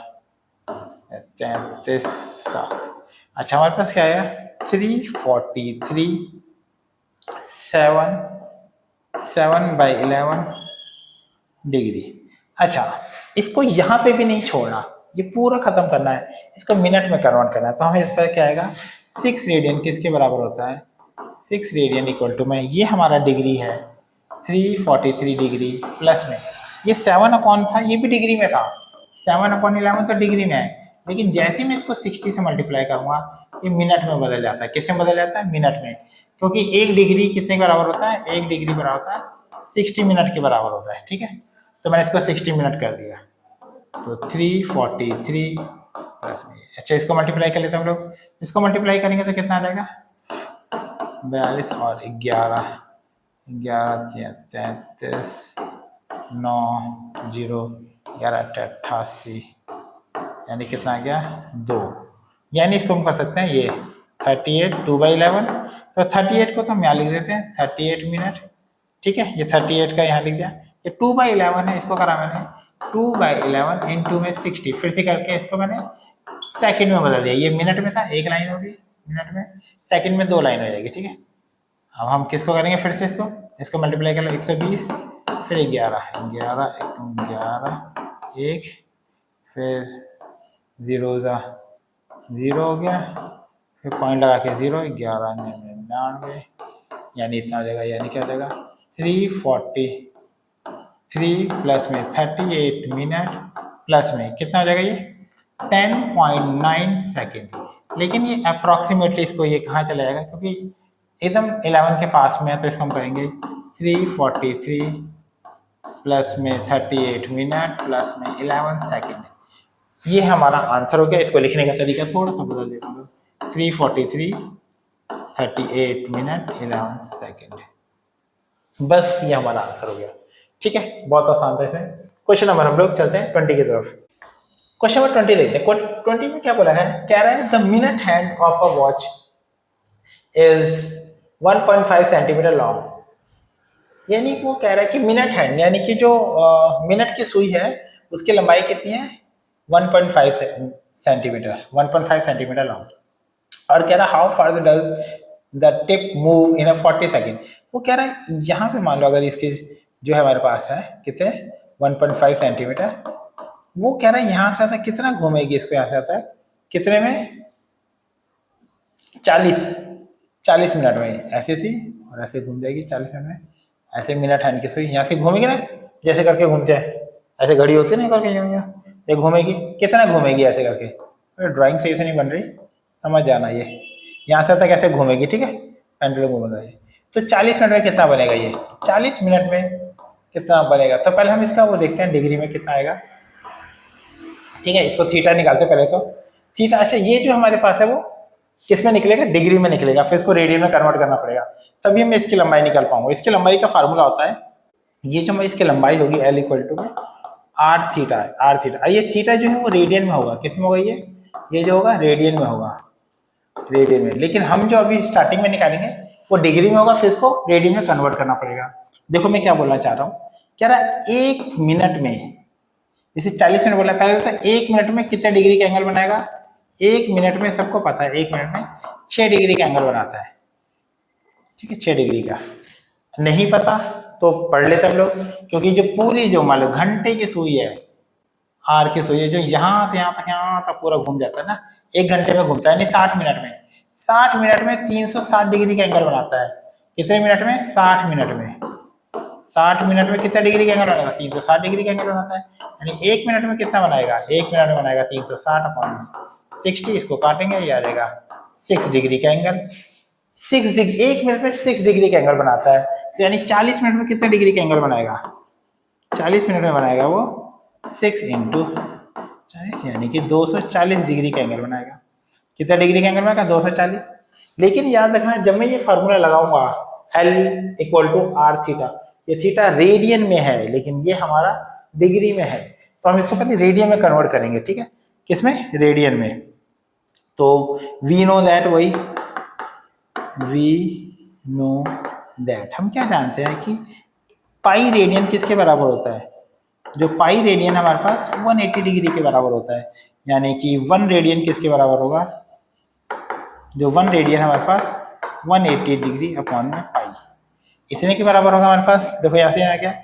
33 7। अच्छा, हमारे पास क्या आया 343, 7/11 डिग्री। अच्छा, इसको यहाँ पे भी नहीं छोड़ना, ये पूरा खत्म करना है, इसको मिनट में कन्वर्ट करना है। तो हमें इस पर क्या आएगा, 6 रेडियन किसके बराबर होता है, 6 रेडियन इक्वल टू में, ये हमारा डिग्री है 343 डिग्री, प्लस में ये 7 अपॉन था, ये भी डिग्री में था, 7/11 तो डिग्री में है, लेकिन जैसे मैं इसको 60 से मल्टीप्लाई करूंगा ये मिनट में बदल जाता है। किससे बदल जाता है, मिनट में, क्योंकि 1 डिग्री कितने के बराबर होता है, 1 डिग्री बराबर होता है 60 मिनट के बराबर होता है। ठीक है, तो मैंने इसको 60 मिनट कर दिया। तो 343 प्लस में, अच्छा इसको मल्टीप्लाई कर लेते हैं हम लोग। इसको मल्टीप्लाई करेंगे तो कितना आ जाएगा, 42 और 11, 11 33 9 0 11 88, यानी कितना आ गया 2। यानी इसको हम कर सकते हैं ये 38 2/11, तो 38 को तो हम यहाँ लिख देते हैं 38 मिनट, ठीक है। ये 38 का यहाँ लिख दिया, ये 2/11 है, इसको करा मैंने 2/11 इंटू में 60, फिर से करके इसको मैंने सेकंड में बदल दिया। ये मिनट में था, एक लाइन होगी मिनट में, सेकंड में 2 लाइन हो जाएगी, ठीक है। अब हम किसको करेंगे, फिर से इसको मल्टीप्लाई कर लो, 120 फिर 11 11 11 1, फिर 0 हो गया, फिर पॉइंट लगा के 0 11 99, यानी इतना हो जाएगा, यानी क्या हो जाएगा 343 प्लस में 38 मिनट प्लस में कितना हो जाएगा ये 10.9 सेकेंड। लेकिन ये अप्रॉक्सीमेटली इसको ये कहाँ चला जाएगा, क्योंकि एकदम 11 के पास में है, तो इसको हम करेंगे 343 प्लस में 38 मिनट प्लस में 11 सेकेंड। ये हमारा आंसर हो गया। इसको लिखने का तरीका थोड़ा सा बदल देता हूँ, 343 38 मिनट 11 सेकेंड, बस ये हमारा आंसर हो गया, ठीक है। बहुत आसान था इसमें। क्वेश्चन नंबर हम लोग चलते हैं 20 की तरफ। क्वेश्चन नंबर 20 देखते हैं। 20 में क्या बोला है, कह रहा है the minute hand of a watch is 1.5 centimetre long, यानी वो कह रहा है कि मिनट हैंड यानी कि जो मिनट की सुई है उसकी लंबाई कितनी है 1.5 सेंटीमीटर, 1.5 सेंटीमीटर लॉन्ग, और कह रहा है how far does the tip move in 40 second. वो कह रहा है यहाँ पे मान लो अगर इसके जो है हमारे पास है कितने 1.5 सेंटीमीटर, वो कह रहा है यहाँ से आता है कितना घूमेगी, इसको यहाँ से आता है कितने में 40 मिनट में, ऐसे थी और ऐसे घूम जाएगी 40 मिनट में, ऐसे मिनट हैंड की सुई यहाँ से घूमेगी ना, जैसे करके घूमते हैं, ऐसे घड़ी होती है ना करके यूँ ये घूमेगी, कितना घूमेगी ऐसे करके, तो ड्राइंग सही से नहीं बन रही, समझ जाना। ये यहाँ से तक ऐसे घूमेगी, ठीक है, पेंडुलम घूमेगा ये, तो 40 मिनट में कितना बनेगा, ये 40 मिनट में कितना बनेगा। तो पहले हम इसका वो देखते हैं डिग्री में कितना आएगा, ठीक है। इसको थीटा निकालते पहले तो थीटा, अच्छा ये जो हमारे पास है वो किस में निकलेगा, डिग्री में निकलेगा, फिर इसको रेडियन में कन्वर्ट करना पड़ेगा, तभी मैं इसकी लंबाई निकाल पाऊंगा। इसकी लंबाई का फार्मूला होता है, ये जो मैं इसकी लंबाई होगी L = r थीटा है, r थीटा। ये थीटा जो है वो रेडियन में होगा, किस में होगा ये जो होगा रेडियन में होगा, रेडियन में। लेकिन हम जो अभी स्टार्टिंग में निकालेंगे वो डिग्री में होगा, फिर इसको रेडियन में कन्वर्ट करना पड़ेगा। देखो मैं क्या बोलना चाह रहा हूँ, कह रहा है 1 मिनट में, जैसे 40 मिनट बोला पहले, तो 1 मिनट में कितने डिग्री का एंगल बनाएगा, 1 मिनट में सबको पता है 1 मिनट में 6 डिग्री का एंगल बनाता है, ठीक है, 6 डिग्री का। नहीं पता तो पढ़ लेते हम लोग, क्योंकि जो पूरी जो मान लो घंटे की सुई है, आर की सुई है, जो यहाँ से यहाँ तक पूरा घूम जाता है ना, 1 घंटे में घूमता है, यानी 60 मिनट में, 60 मिनट में 360 डिग्री का एंगल बनाता है। कितने मिनट में, 60 मिनट में, 60 मिनट में कितना डिग्री का एंगल बनाएगा, 360 डिग्री का एंगल बनाता है। यानी 1 मिनट में कितना बनाएगा, 1 मिनट में बनाएगा 360/60, इसको काटेंगे ये आ जाएगा 6 डिग्री का एंगल, 6 डिग्री, 1 मिनट में 6 डिग्री का एंगल बनाता है। तो यानी 40 मिनट में कितने डिग्री का एंगल बनाएगा, 40 मिनट में बनाएगा वो 6 × 40, यानी कि 240 डिग्री का एंगल बनाएगा। कितना डिग्री का एंगल बनाएगा, 240। लेकिन याद रखना जब मैं ये फार्मूला लगाऊंगा L = r थीटा, ये थीटा रेडियन में है लेकिन ये हमारा डिग्री में है, तो हम इसको पहले रेडियन में कन्वर्ट करेंगे, ठीक है, किसमें, रेडियन में। तो वी नो दैट, वही वी नो दैट, हम क्या जानते हैं कि पाई रेडियन किसके बराबर होता है, जो पाई रेडियन हमारे पास 180 डिग्री के बराबर होता है, यानी कि 1 रेडियन किसके बराबर होगा, जो 1 रेडियन हमारे पास 180 डिग्री अपॉन में पाई, इतने के बराबर होगा हमारे पास। देखो यहाँ से आ गया,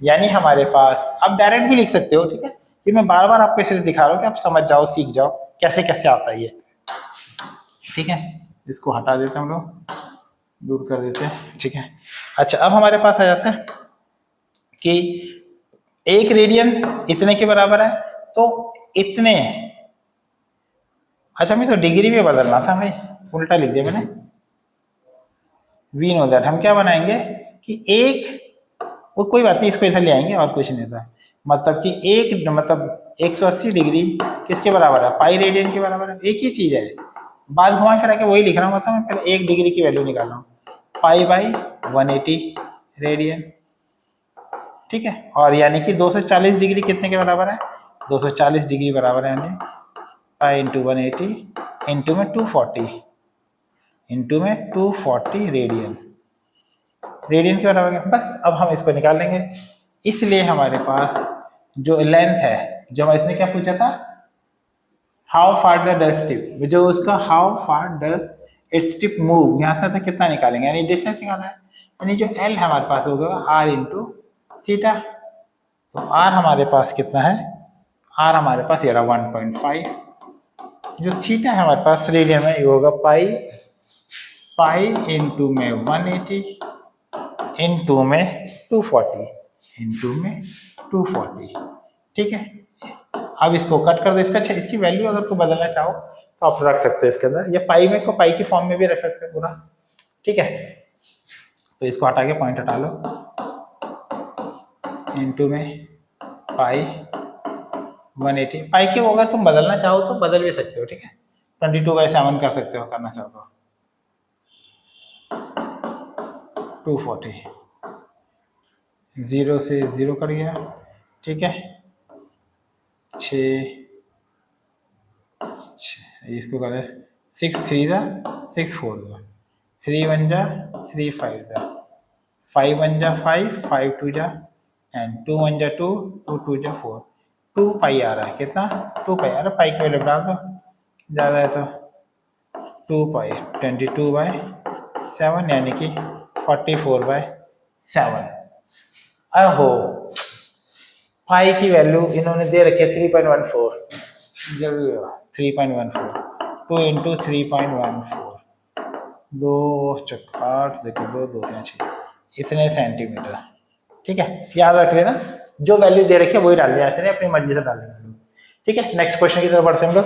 यानी हमारे पास, आप डायरेक्ट भी लिख सकते हो, ठीक है, कि मैं बार बार आपको इसलिए दिखा रहा हूँ कि आप समझ जाओ, सीख जाओ कैसे कैसे आता है ये, ठीक है। इसको हटा देते हैं हम लोग, दूर कर देते हैं, ठीक है। अच्छा अब हमारे पास आ जाता है कि 1 रेडियन इतने के बराबर है, तो इतने, अच्छा मैं तो डिग्री में बदलना था भाई, उल्टा लिख दिया मैंने। वी नो दैट, हम क्या बनाएंगे कि एक, वो कोई बात नहीं, इसको इधर ले आएंगे और कुछ नहीं था, मतलब कि 180 डिग्री किसके बराबर है, पाई रेडियन के बराबर है, एक ही चीज है। बात घुमा फिरा के वही लिख रहा हूँ, मतलब मैं पहले 1 डिग्री की वैल्यू निकाल रहा हूँ, पाई बाई 180 रेडियन, ठीक है। और यानी कि 240 डिग्री कितने के बराबर है, 240 डिग्री बराबर है यानी पाई इंटू 180 इंटू में 240 इंटू में 240 रेडियन, रेडियन के बराबर है। बस अब हम इसको निकाल लेंगे। इसलिए हमारे पास जो लेंथ है, जो हमारे इसने क्या पूछा था, how far the dust tip, जो उसका how far does its tip move, यहाँ से तक कितना निकालेंगे, यानी डिस्टेंस निकालना है। यानी जो एल हमारे पास होगा आर इंटू थीटा, तो आर हमारे पास कितना है, आर हमारे पास ये रहा 1.5, जो थीटा है हमारे पास रेडियन में ये होगा पाई, पाई इंटू में 180 इंटू में 240 इंटू में 240, ठीक है। अब इसको कट कर दो, इसका अच्छा इसकी वैल्यू अगर को बदलना चाहो तो आप रख सकते हो इसके अंदर, या पाई में को पाई की फॉर्म में भी रख सकते हो पूरा, ठीक है। तो इसको हटा के पॉइंट हटा लो, इंटू में पाई 180, पाई के अगर तुम बदलना चाहो तो बदल भी सकते हो, ठीक है, 22/7 कर सकते हो करना चाहो तो, 240 0 से 0 कर गया, ठीक है, 6 इसको कर दे 6 3 जा 6 4 जा 3 1 जा 3 5 जा 5 1 जा 5 5 2 जा एंड 2 1 जा 2 2 2 जा 4, 2 पाई आ रहा है, कितना 2 पाई आ रहा है, पाई की वैल्यू डाल दो, ज़्यादा है तो 2 पाई 22/7 यानी कि 44/7। अहो पाई की वैल्यू इन्होंने दे रखी है 3.14, जल्दी 3.14 2 इंटू 3.14 2 8 देखो 2 2 3 6 इतने सेंटीमीटर, ठीक है, याद रख लेना, जो वैल्यू दे रखी है वही डाल दिया, ऐसे नहीं अपनी मर्जी से डाल देना, ठीक है। नेक्स्ट क्वेश्चन की तरफ बढ़ते हैं हम लोग।